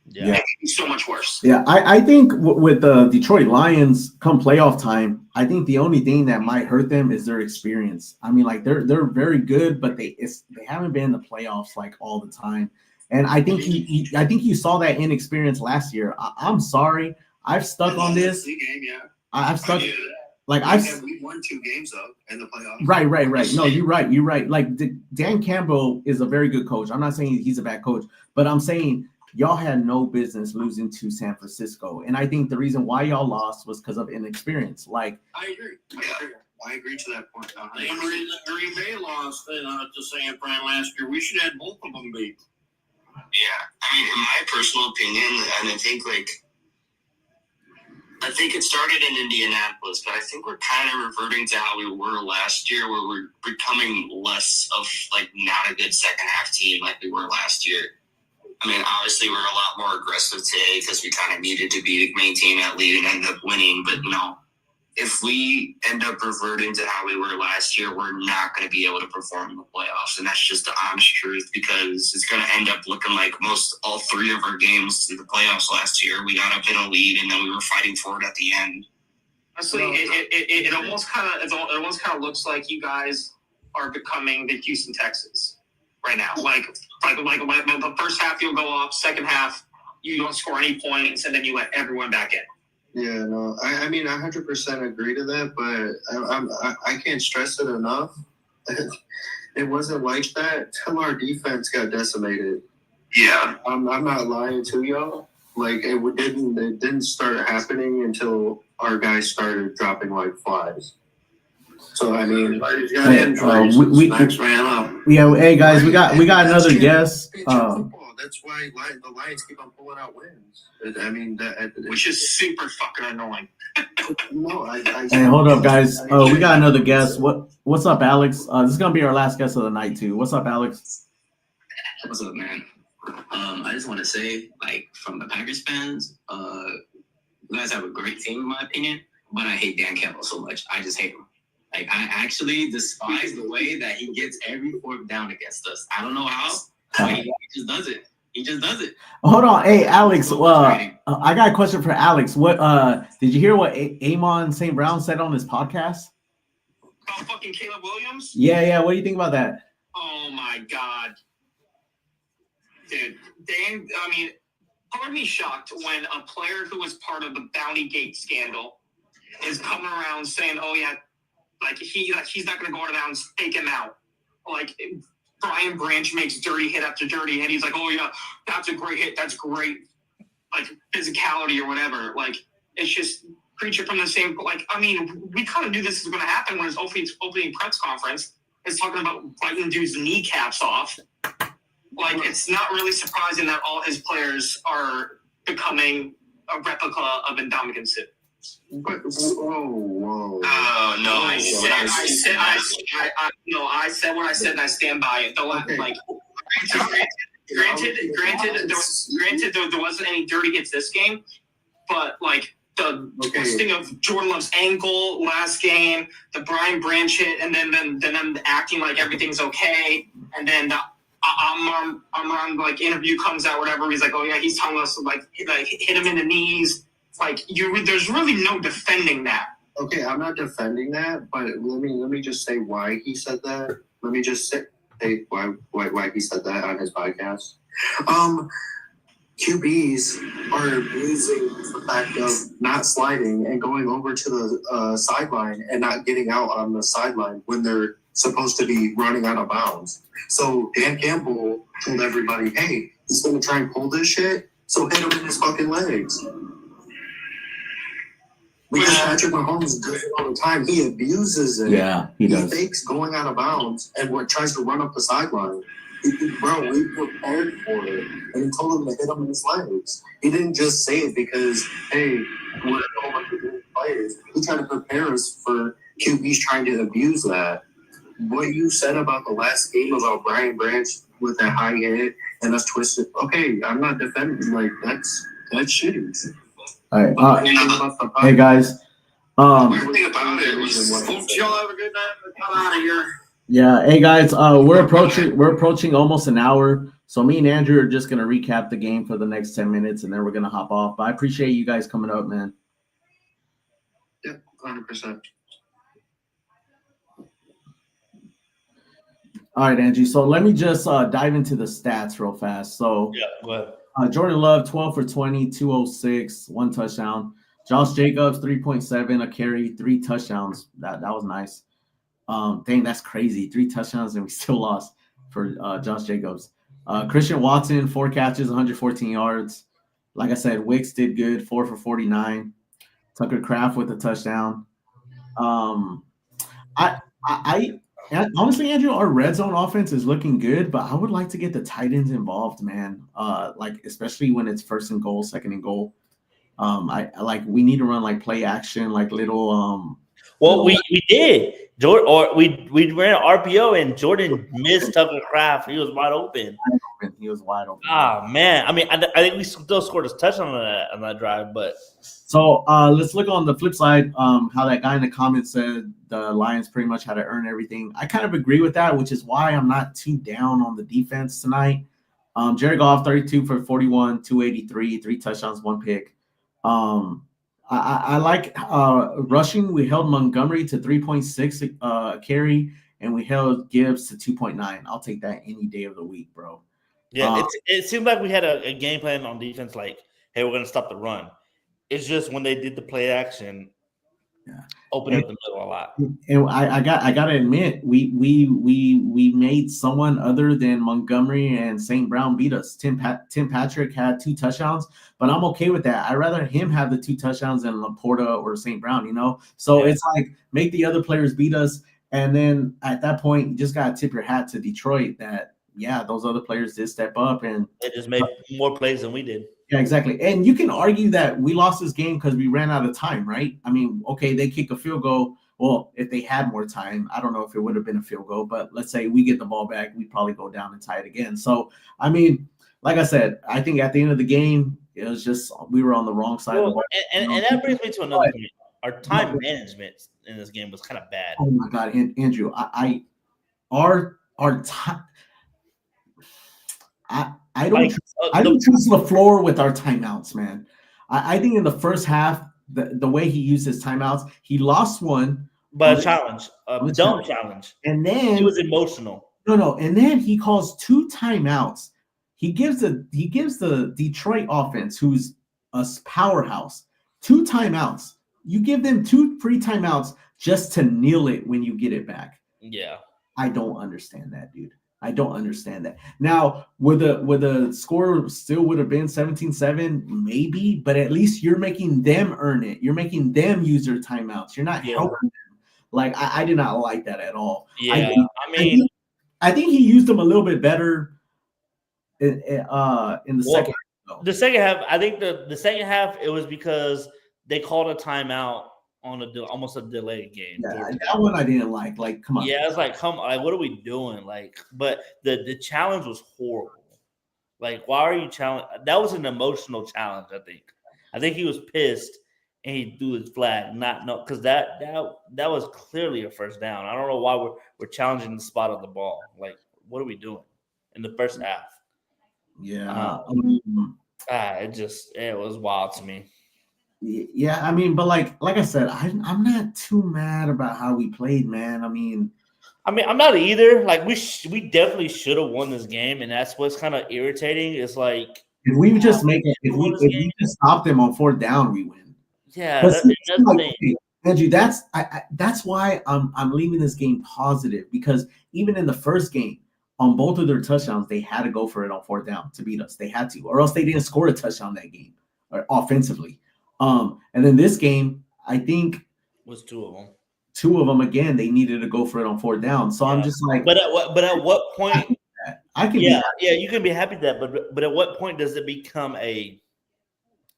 yeah. It could be so much worse. Yeah, I think with the Detroit Lions come playoff time, I think the only thing that might hurt them is their experience. I mean, they're very good, but they haven't been in the playoffs all the time. And I think you saw that inexperience last year. I'm sorry, I've stuck on this. Game, yeah. I've stuck. We won 2 games though in the playoffs. Right. No, you're right. Dan Campbell is a very good coach. I'm not saying he's a bad coach, but I'm saying y'all had no business losing to San Francisco. And I think the reason why y'all lost was because of inexperience. I agree. I agree to that point. Same reason Green Bay lost to San Fran last year. We should have had both of them beat. Yeah, I mean, in my personal opinion, and I think it started in Indianapolis, but I think we're kind of reverting to how we were last year, where we're becoming less of not a good second half team like we were last year. I mean, obviously we're a lot more aggressive today because we kind of needed to maintain that lead and end up winning. But if we end up reverting to how we were last year, we're not going to be able to perform in the playoffs. And that's just the honest truth, because it's going to end up looking like all 3 of our games in the playoffs last year. We got up in a lead and then we were fighting for it at the end. Honestly, it almost kind of looks like you guys are becoming the Houston Texans right now. Like the first half you'll go off, second half you don't score any points, and then you let everyone back in. Yeah, no, I mean, 100% agree to that, but I can't stress it enough. It wasn't like that till our defense got decimated. Yeah, I'm not lying to y'all. It didn't start happening until our guys started dropping like flies. So I mean, Everybody's got Hey, injuries. we- Next man up. Yeah, hey guys, we got another guest. That's why the Lions keep on pulling out wins. I mean, Which is super fucking annoying. no. Hey, hold up, guys. We got another guest. What's up, Alex? This is gonna be our last guest of the night too. What's up, Alex? What's up, man? I just want to say, like, from the Packers fans, you guys have a great team, in my opinion, but I hate Dan Campbell so much. I just hate him. Like, I actually despise the way that he gets every fourth down against us. I don't know how, but he just does it. He just does it. Hold on, hey Alex. So frustrating. I got a question for Alex. What did you hear what Amon St. Brown said on his podcast? About fucking Caleb Williams? Yeah. What do you think about that? Oh my god. Dude, Dan, I mean, part of me shocked when a player who was part of the Bounty Gate scandal is coming around saying, oh yeah, like he's not gonna go out and take him out. Like Brian Branch makes dirty hit after dirty hit. He's like, oh yeah, that's a great hit. That's great, like physicality or whatever. Like it's just preaching from the same. Like I mean, we kind of knew this was going to happen when his opening press conference is talking about biting dudes' kneecaps off. Like it's not really surprising that all his players are becoming a replica of Ndamukong Suh. Whoa. Oh no! I said what I said, and I stand by it. Though, Okay. like, granted, there wasn't any dirty hits this game, but like the twisting of Jordan Love's ankle last game, the Brian Branch hit, and then them acting like everything's okay, and then the Amon like interview comes out, whatever. He's like, oh yeah, he's telling us like hit him in the knees. Like there's really no defending that. Okay, I'm not defending that, but let me just say why he said that. Let me just say why he said that on his podcast. QBs are using the fact of not sliding and going over to the sideline and not getting out on the sideline when they're supposed to be running out of bounds. So Dan Campbell told everybody, hey, he's going to try and pull this shit, so hit him in his fucking legs. Because Patrick Mahomes does it all the time. He abuses it. Yeah, he does. He fakes going out of bounds and tries to run up the sideline. Bro, we prepared for it. And he told him to hit him in his legs. He didn't just say it because, hey, we're a bunch of good players. He tried to prepare us for QBs trying to abuse that. What you said about the last game about Brian Branch with that high hit and us twisted, okay, I'm not defending. Like, that's shitty. All right. Hey guys. Everything about it was. Hope y'all have a good night. I'm out of here. Yeah. Hey guys. We're approaching almost an hour. So me and Andrew are just gonna recap the game for the next 10 minutes, and then we're gonna hop off. But I appreciate you guys coming up, man. Yeah, 100%. All right, Angie. So let me just dive into the stats real fast. So Yeah, go ahead. Jordan Love, 12 for 20, 206, 1 touchdown. Josh Jacobs, 3.7, a carry, 3 touchdowns. That was nice. Dang, that's crazy. 3 touchdowns and we still lost for Josh Jacobs. Christian Watson, 4 catches, 114 yards. Like I said, Wicks did good, 4 for 49. Tucker Kraft with a touchdown. Honestly, Andrew, our red zone offense is looking good, but I would like to get the tight ends involved, man. Like especially when it's first and goal, second and goal. I like we need to run like play action, like little. Well, we did. Jordan, or we ran an RPO and Jordan missed Tucker Kraft. He was wide open. He was wide open. Ah man, I mean, I think we still scored a touchdown on that drive, but so let's look on the flip side. How that guy in the comments said the Lions pretty much had to earn everything. I kind of agree with that, which is why I'm not too down on the defense tonight. Jared Goff, 32 for 41, 283, 3 touchdowns, 1 pick. I like rushing. We held Montgomery to 3.6 carry, and we held Gibbs to 2.9. I'll take that any day of the week, bro. yeah, it seemed like we had a game plan on defense. Like, hey, we're gonna stop the run. It's just when they did the play action, open up the middle a lot. And I gotta admit, we made someone other than Montgomery and St. Brown beat us. Tim Patrick had 2 touchdowns, but I'm okay with that. I'd rather him have the 2 touchdowns than Laporta or St. Brown, you know? So it's like, make the other players beat us. And then at that point, you just gotta tip your hat to Detroit that, yeah, those other players did step up and they just made more plays than we did. Yeah, exactly. And you can argue that we lost this game because we ran out of time, right? I mean, okay, they kick a field goal. Well, if they had more time, I don't know if it would have been a field goal, but let's say we get the ball back, we probably go down and tie it again. So, I mean, like I said, I think at the end of the game, it was just we were on the wrong side of the ball. And that brings me to another point. Our time management in this game was kind of bad. Oh my God, Andrew, our time. I don't trust LaFleur with our timeouts, man. I think in the first half, the way he used his timeouts, he lost one. But a challenge, a dumb challenge. And then he was emotional. No. And then he calls 2 timeouts. He gives the Detroit offense, who's a powerhouse, 2 timeouts. You give them 2 free timeouts just to kneel it when you get it back. Yeah. I don't understand that, dude. I don't understand that. Now, would the score still would have been 17-7? Maybe, but at least you're making them earn it. You're making them use their timeouts. You're not helping them. Like, I did not like that at all. Yeah, I think he used them a little bit better in the second half. The second half, I think the second half, it was because they called a timeout on almost a delayed game. Yeah, that one I didn't like. Like, come on. Yeah, it's like, what are we doing? Like, but the challenge was horrible. Like, why are you challenging? That was an emotional challenge, I think. I think he was pissed and he threw his flag. Because that was clearly a first down. I don't know why we're challenging the spot of the ball. Like, what are we doing in the first half? Yeah. It was wild to me. Yeah, I mean, but like I said, I'm not too mad about how we played, man. I mean, I'm not either. Like, we definitely should have won this game, and that's what's kind of irritating. It's like if we just if we just stop them on 4th down, we win. Yeah, that's the thing. Andrew, that's why I'm leaving this game positive, because even in the first game, on both of their touchdowns, they had to go for it on 4th down to beat us. They had to, or else they didn't score a touchdown that game, or offensively. And then this game, I think was 2 of them. 2 of them again. They needed to go for it on 4th down. So I'm just like, but at what point? I can you can be happy with that. But at what point does it become a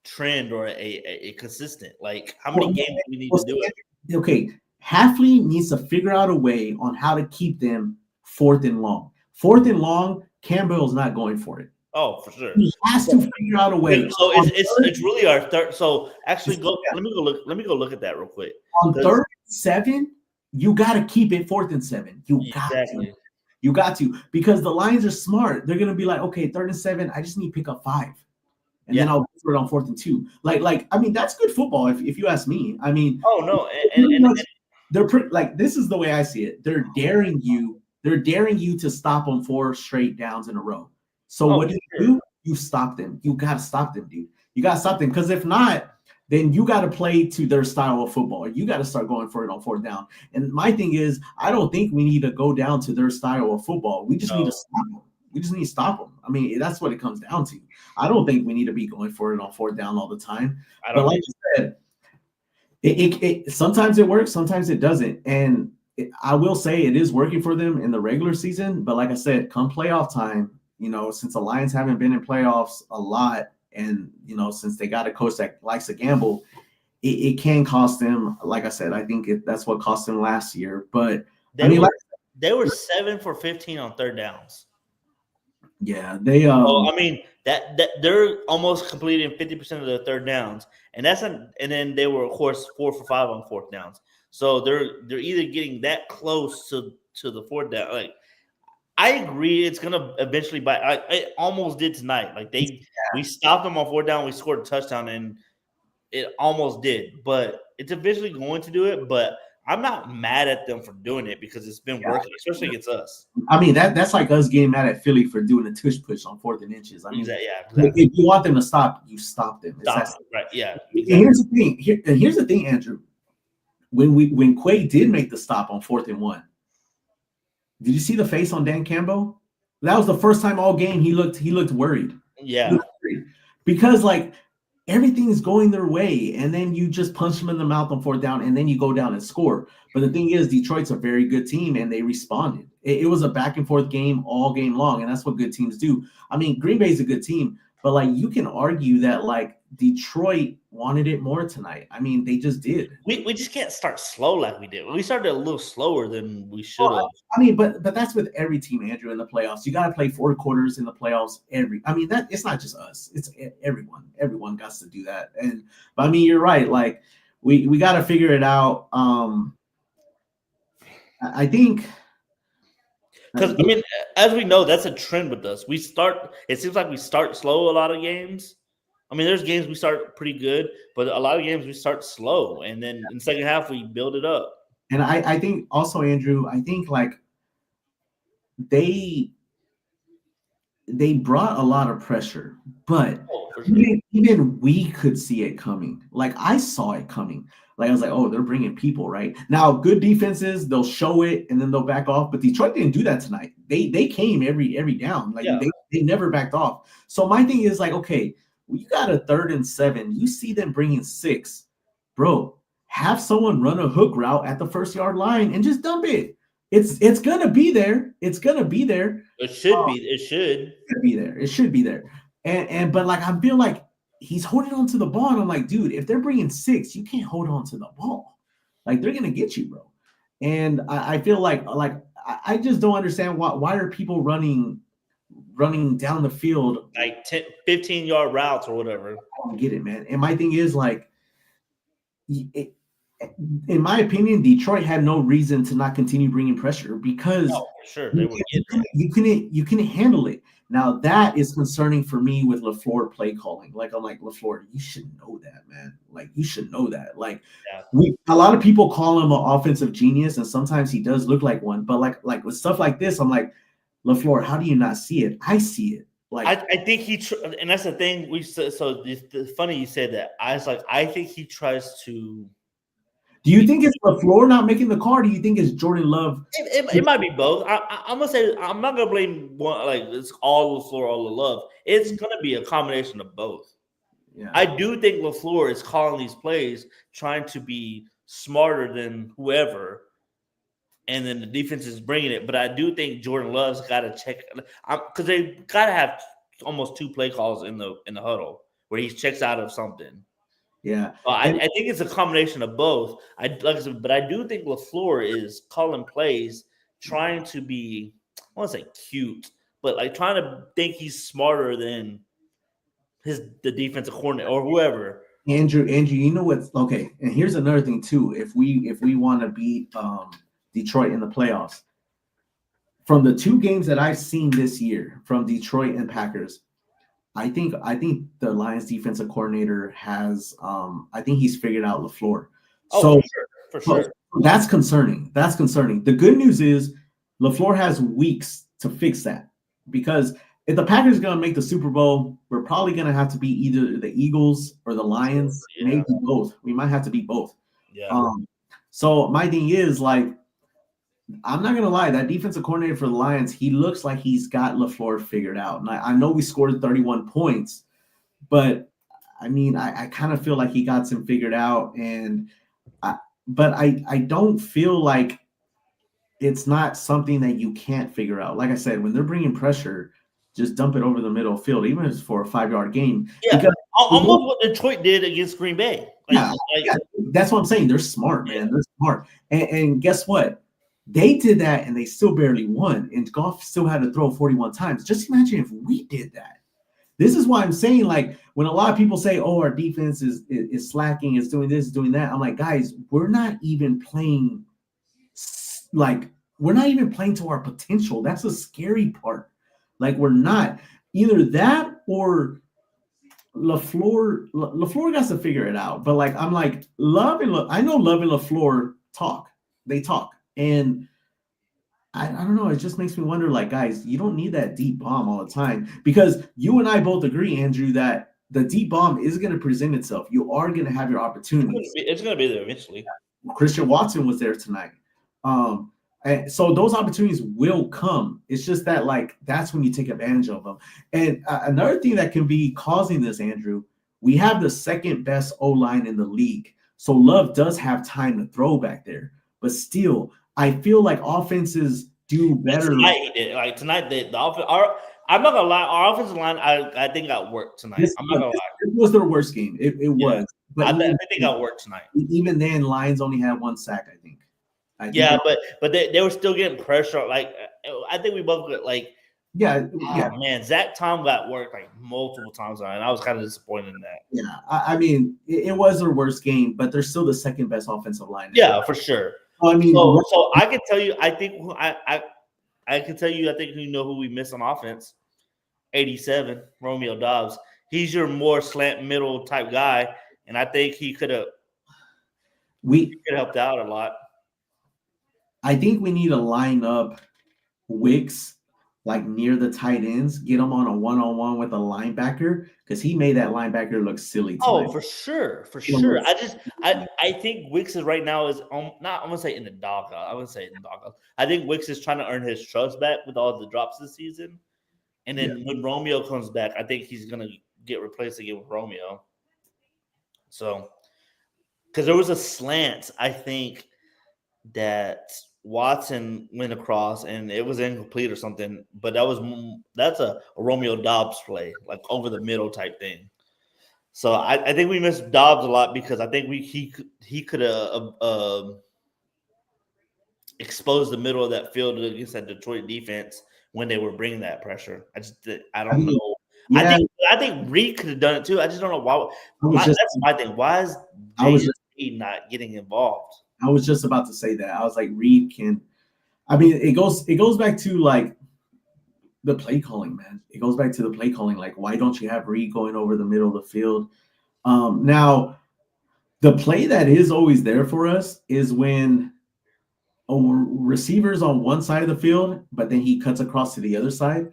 trend or a consistent? Like, how many games do we need to do it? Okay, Hafley needs to figure out a way on how to keep them 4th and long. 4th and long, Campbell's not going for it. Oh, for sure. He has to figure out a way. So it's really our third. So actually, let me go look at that real quick. On 3rd and 7, you got to keep it 4th and 7. You got to, because the Lions are smart. They're gonna be like, okay, 3rd and 7. I just need to pick up 5, and then I'll go for it on 4th and 2. Like I mean, that's good football if you ask me. I mean, oh no, and they're pretty, like, this is the way I see it. They're daring you. They're daring you to stop on 4 straight downs in a row. So what do? You stop them. You got to stop them, dude. You got to stop them, because if not, then you got to play to their style of football. You got to start going for it on 4th down. And my thing is, I don't think we need to go down to their style of football. We just need to stop them. We just need to stop them. I mean, that's what it comes down to. I don't think we need to be going for it on 4th down all the time. But like you said, it sometimes it works, sometimes it doesn't. And I will say it is working for them in the regular season. But like I said, come playoff time, you know, since the Lions haven't been in playoffs a lot, and, you know, since they got a coach that likes to gamble, it can cost them. Like I said, I think that's what cost them last year. But they were 7 for 15 on 3rd downs. Yeah, they. I mean that they're almost completing 50% of their 3rd downs, and then they were, of course, 4 for 5 on 4th downs. So they're either getting that close to the 4th down. Like, I agree, it's gonna eventually bite. It almost did tonight. Like, we stopped them on 4th down, we scored a touchdown, and it almost did. But it's eventually going to do it. But I'm not mad at them for doing it, because it's been working, especially against us. I mean, that's like us getting mad at Philly for doing a tush push on 4th and inches. I mean, exactly. If you want them to stop, you stop them. Stop them, right? Yeah. Exactly. And here's the thing, Andrew. when Quay did make the stop on 4th and 1, did you see the face on Dan Campbell? That was the first time all game he looked worried. Yeah. Because like everything is going their way, and then you just punch them in the mouth on 4th down, and then you go down and score. But the thing is, Detroit's a very good team, and they responded. It was a back and forth game all game long, and that's what good teams do. I mean, Green Bay's a good team, but like you can argue that like Detroit wanted it more tonight. I mean, they just did. We just can't start slow like we did. We started a little slower than we should have. I mean, but that's with every team, Andrew, in the playoffs. You got to play 4 quarters in the playoffs. That it's not just us. It's everyone. Everyone got to do that. But I mean, you're right. Like we got to figure it out. I think because I mean, as we know, that's a trend with us. It seems like we start slow a lot of games. I mean, there's games we start pretty good, but a lot of games we start slow, and then in the second half we build it up. And I think also, Andrew, I think like they brought a lot of pressure, but even we could see it coming. Like I saw it coming. Like I was like, oh, they're bringing people right now. Good defenses, they'll show it and then they'll back off. But Detroit didn't do that tonight. They came every down. Like they never backed off. So my thing is like, okay, well, you got a 3rd and 7. You see them bringing 6, bro. Have someone run a hook route at the 1st-yard line and just dump it. It's gonna be there. It's gonna be there. It should be. It should be there. It should be there. But like I feel like he's holding on to the ball. And I'm like, dude, if they're bringing 6, you can't hold on to the ball. Like they're gonna get you, bro. And I feel like I just don't understand why are people running down the field like 10, 15-yard routes or whatever. I don't get it, man. And my thing is like, in my opinion, Detroit had no reason to not continue bringing pressure because for sure they would get it. You couldn't handle it. Now that is concerning for me with LaFleur play calling. Like I'm like, LaFleur, you should know that, man. Like you should know that. Like a lot of people call him an offensive genius, and sometimes he does look like one. But like with stuff like this, I'm like, LaFleur, how do you not see it? I see it. Like I think and that's the thing we said. So it's funny you said that. I think he tries to. Do you think it's LaFleur not making the call? Or do you think it's Jordan Love? It might be both. I'm gonna say I'm not gonna blame one. Like it's all LaFleur, all the love. It's gonna be a combination of both. Yeah. I do think LaFleur is calling these plays, trying to be smarter than whoever. And then the defense is bringing it. But I do think Jordan Love's got to check because they got to have almost 2 play calls in the huddle where he checks out of something. Yeah. I think it's a combination of both. But I do think LaFleur is calling plays, trying to be, I want to say cute, but like trying to think he's smarter than the defensive coordinator or whoever. Andrew, you know what's okay? And here's another thing too. If we want to beat Detroit in the playoffs, from the 2 games that I've seen this year from Detroit and Packers, I think the Lions defensive coordinator has I think he's figured out LaFleur. For sure. That's concerning. The good news is LaFleur has weeks to fix that, because if the Packers are going to make the Super Bowl, we're probably going to have to be either the Eagles or the Lions, maybe both. We might have to be both. Yeah. So my thing is like, I'm not going to lie, that defensive coordinator for the Lions, he looks like he's got LaFleur figured out. And I know we scored 31 points, but I mean, I kind of feel like he got some figured out. But I don't feel like it's not something that you can't figure out. Like I said, when they're bringing pressure, just dump it over the middle of the field, even if it's for a 5-yard gain. Yeah, almost what Detroit did against Green Bay. That's what I'm saying. They're smart, man. They're smart. And guess what? They did that, and they still barely won. And Goff still had to throw 41 times. Just imagine if we did that. This is why I'm saying, like, when a lot of people say, oh, our defense is slacking, is doing this, doing that, I'm like, guys, we're not even playing to our potential. That's the scary part. Like, we're not. Either that or LaFleur got to figure it out. But, like, I'm like, I know Love and LaFleur talk. They talk. And I don't know. It just makes me wonder, like, guys, you don't need that deep bomb all the time, because you and I both agree, Andrew, that the deep bomb is going to present itself. You are going to have your opportunities. It's going to be there eventually. Christian Watson was there tonight. And so those opportunities will come. It's just that like that's when you take advantage of them. And another thing that can be causing this, Andrew, we have the second best O-line in the league. So Love does have time to throw back there. But still, I feel like offenses do better. Tonight he did. Like tonight, the offense. I'm not gonna lie. Our offensive line, I think got worked tonight. I'm not gonna lie. It was their worst game. It was. But I think they got worked tonight. Even then, Lions only had 1 sack, I think. Yeah, but they were still getting pressure. Like I think we both got like. Yeah. Man, Zach Tom got worked like multiple times, and I was kind of disappointed in that. Yeah, I mean, it was their worst game, but they're still the second best offensive line. Yeah, for sure. I mean, so I can tell you, I think I can tell you, I think you know who we missed on offense. 87, Romeo Dobbs. He's your more slant middle type guy, and I think he could have helped out a lot. I think we need to line up Wicks like near the tight ends, get him on a one-on-one with a linebacker because he made that linebacker look silly tonight. Oh, for sure. I think Wicks is right now is not. I'm gonna say in the doghouse. I wouldn't say in the doghouse. I think Wicks is trying to earn his trust back with all the drops this season, and then when Romeo comes back, I think he's gonna get replaced again with Romeo. So, because there was a slant, I think that Watson went across and it was incomplete or something, but that's a Romeo Dobbs play, like over the middle type thing. So I think we missed Dobbs a lot because I think he could have exposed the middle of that field against that Detroit defense when they were bringing that pressure. I don't know. Yeah. I think Reed could have done it too. I just don't know why. That's my thing. Why is Reed not getting involved? I was just about to say that. I was like, Reed can. I mean, it goes back to like the play calling, man. It goes back to the play calling. Like, why don't you have Reed going over the middle of the field? Now, the play that is always there for us is when a receiver's on one side of the field, but then he cuts across to the other side.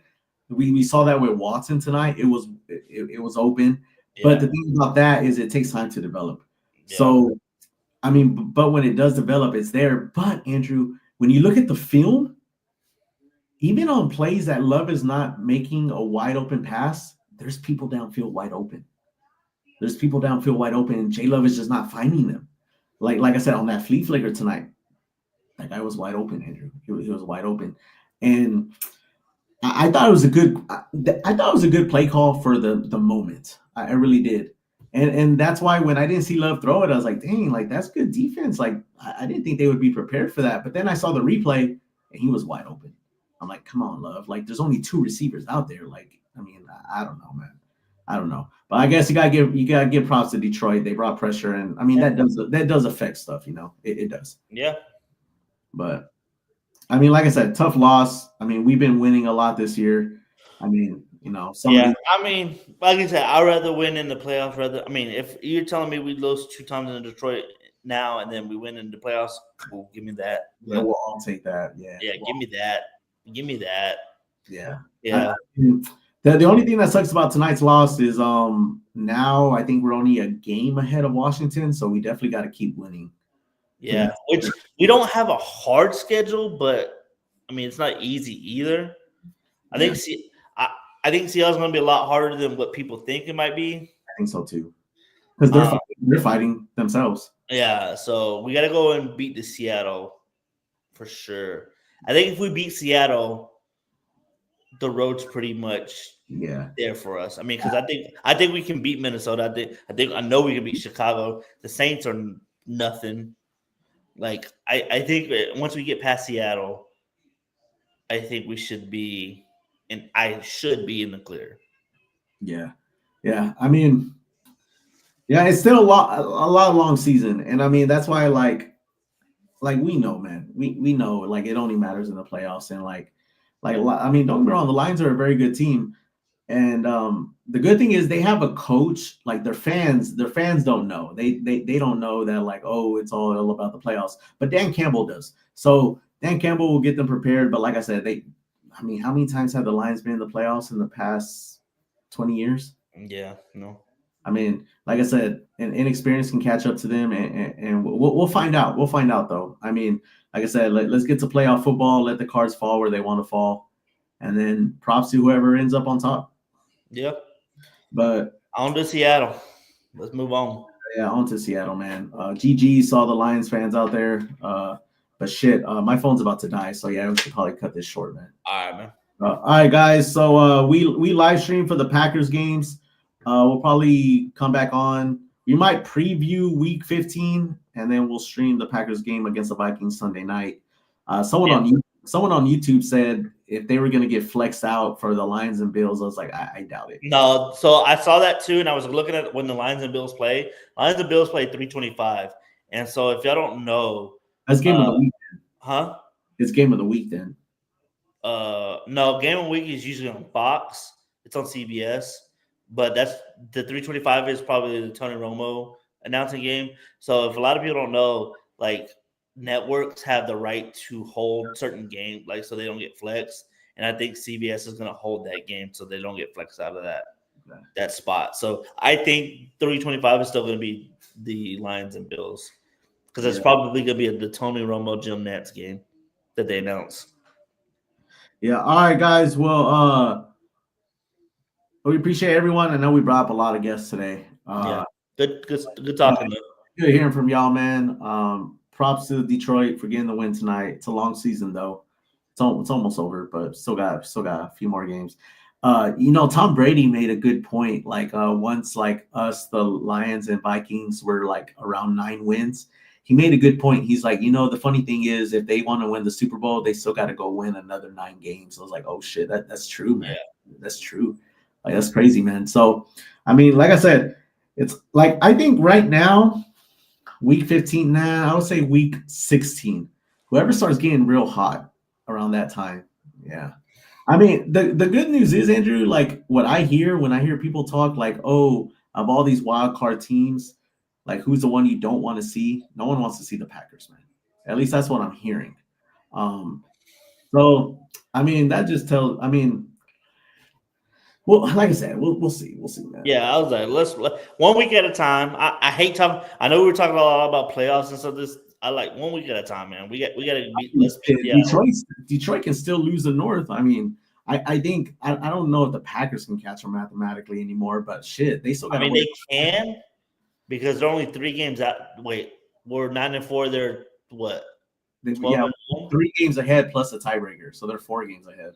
We saw that with Watson tonight. It was open, but the thing about that is it takes time to develop. Yeah. So. I mean, but when it does develop, it's there. But, Andrew, when you look at the film, even on plays that Love is not making a wide open pass, there's people downfield wide open. And J Love is just not finding them. Like I said, on that flea flicker tonight, that guy was wide open, Andrew. He was wide open. And I thought it was a good play call for the moment. I really did. And that's why when I didn't see Love throw it, I was like, dang, like that's good defense. Like I didn't think they would be prepared for that. But then I saw the replay and he was wide open. I'm like, come on, Love. Like there's only 2 receivers out there. Like, I mean, I don't know, man. I don't know. But I guess you gotta give props to Detroit. They brought pressure, and I mean that does affect stuff, you know. It does. Yeah. But I mean, like I said, tough loss. I mean, we've been winning a lot this year. I mean, you know, I mean, like I said, I'd rather win in the playoffs. If you're telling me we lose 2 times in Detroit now and then we win in the playoffs, cool, give me that. Yeah, we'll all take that. Yeah. Yeah, give me that. Give me that. Yeah. Yeah. The only thing that sucks about tonight's loss is now I think we're only a game ahead of Washington, so we definitely got to keep winning. Yeah, which we don't have a hard schedule, but I mean it's not easy either. I think Seattle's going to be a lot harder than what people think it might be. I think so too, because they're fighting themselves. Yeah, so we got to go and beat the Seattle for sure. I think if we beat Seattle, the road's pretty much there for us. I mean, because I think we can beat Minnesota. I know we can beat Chicago. The Saints are nothing. Like I think once we get past Seattle, I think we should be. And I should be in the clear. Yeah. I mean, it's still a long season, and I mean that's why like we know, man, we know like it only matters in the playoffs, and like I mean, don't get me wrong, the Lions are a very good team, and the good thing is they have a coach. Like their fans don't know. They don't know that like it's all about the playoffs, but Dan Campbell does. So Dan Campbell will get them prepared. But like I said, I mean, how many times have the Lions been in the playoffs in the past 20 years? Yeah, no. I mean, like I said, inexperience can catch up to them, and we'll find out. We'll find out, though. I mean, like I said, let's get to playoff football. Let the cards fall where they want to fall, and then props to whoever ends up on top. Yep. But On to Seattle. Let's move on. yeah, on to Seattle, man. GG, saw the Lions fans out there. But shit, my phone's about to die, so yeah, we should probably cut this short, man. All right, man. All right, guys. So we live stream for the Packers games. We'll probably come back on. We might preview Week 15, and then we'll stream the Packers game against the Vikings Sunday night. Someone on YouTube said if they were going to get flexed out for the Lions and Bills, I was like, I doubt it. No, so I saw that too, and I was looking at when the Lions and Bills play. Lions and Bills play 3:25, and so if y'all don't know, that's game of the week. Huh? It's game of the week then. No, game of the week is usually on Fox. It's on CBS, but that's the 3:25 is probably the Tony Romo announcing game. So if a lot of people don't know, like networks have the right to hold certain games, like so they don't get flexed. And I think CBS is going to hold that game so they don't get flexed out of that spot. So I think 3:25 is still going to be the Lions and Bills because it's probably going to be the Tony Romo Jim Nantz game that they announced. Yeah. All right, guys. Well, we appreciate everyone. I know we brought up a lot of guests today. Good talking. Good hearing from y'all, man. Props to Detroit for getting the win tonight. It's a long season though. It's almost over, but still got a few more games. Tom Brady made a good point. Like once like us, the Lions and Vikings were like around 9 wins. He made a good point. He's like, the funny thing is if they want to win the Super Bowl, they still got to go win another 9 games. I was like, oh shit, that's true, man. Yeah. That's true. Like that's crazy, man. So, I mean, like I said, it's like I think right now, week 15, I would say week 16. Whoever starts getting real hot around that time, yeah. I mean, the good news is, Andrew, like what I hear when I hear people talk like, oh, of all these wild card teams, like who's the one you don't want to see? No one wants to see the Packers, man. At least that's what I'm hearing. So I mean, that just tells. I mean, well, like I said, we'll see, man. Yeah, I was like, let's 1 week at a time. I hate talking. I know we were talking a lot about playoffs and stuff. I like 1 week at a time, man. We got to beat. Detroit can still lose the North. I mean, I think I don't know if the Packers can catch them mathematically anymore, but shit, they still got. I mean, they can because they're only 3 games out. Wait, we're 9-4. They're what? 3 games ahead plus a tiebreaker, so they're 4 games ahead.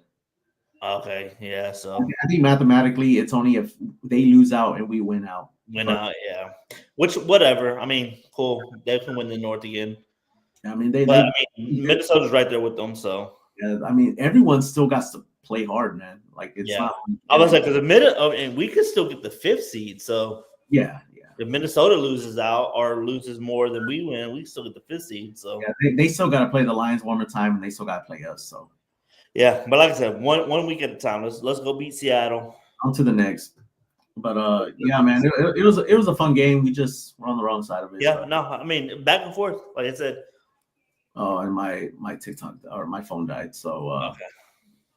Okay, yeah. So I think mathematically, it's only if they lose out and we win out. Yeah. Which whatever. I mean, cool. They can win the North again. I mean, Minnesota's right there with them. So yeah, I mean, everyone's still got to play hard, man. Like it's not. I was like, because and we could still get the 5th seed. So yeah. If Minnesota loses out or loses more than we win, we still get the 5th seed. So yeah, they still got to play the Lions one more time, and they still got to play us. So yeah, but like I said, one week at a time. Let's go beat Seattle. On to the next. But yeah, man, it was a fun game. We just were on the wrong side of it. Yeah, no, I mean back and forth, like I said. Oh, and my TikTok or my phone died. So okay.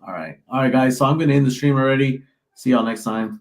All right, guys. So I'm gonna end the stream already. See y'all next time.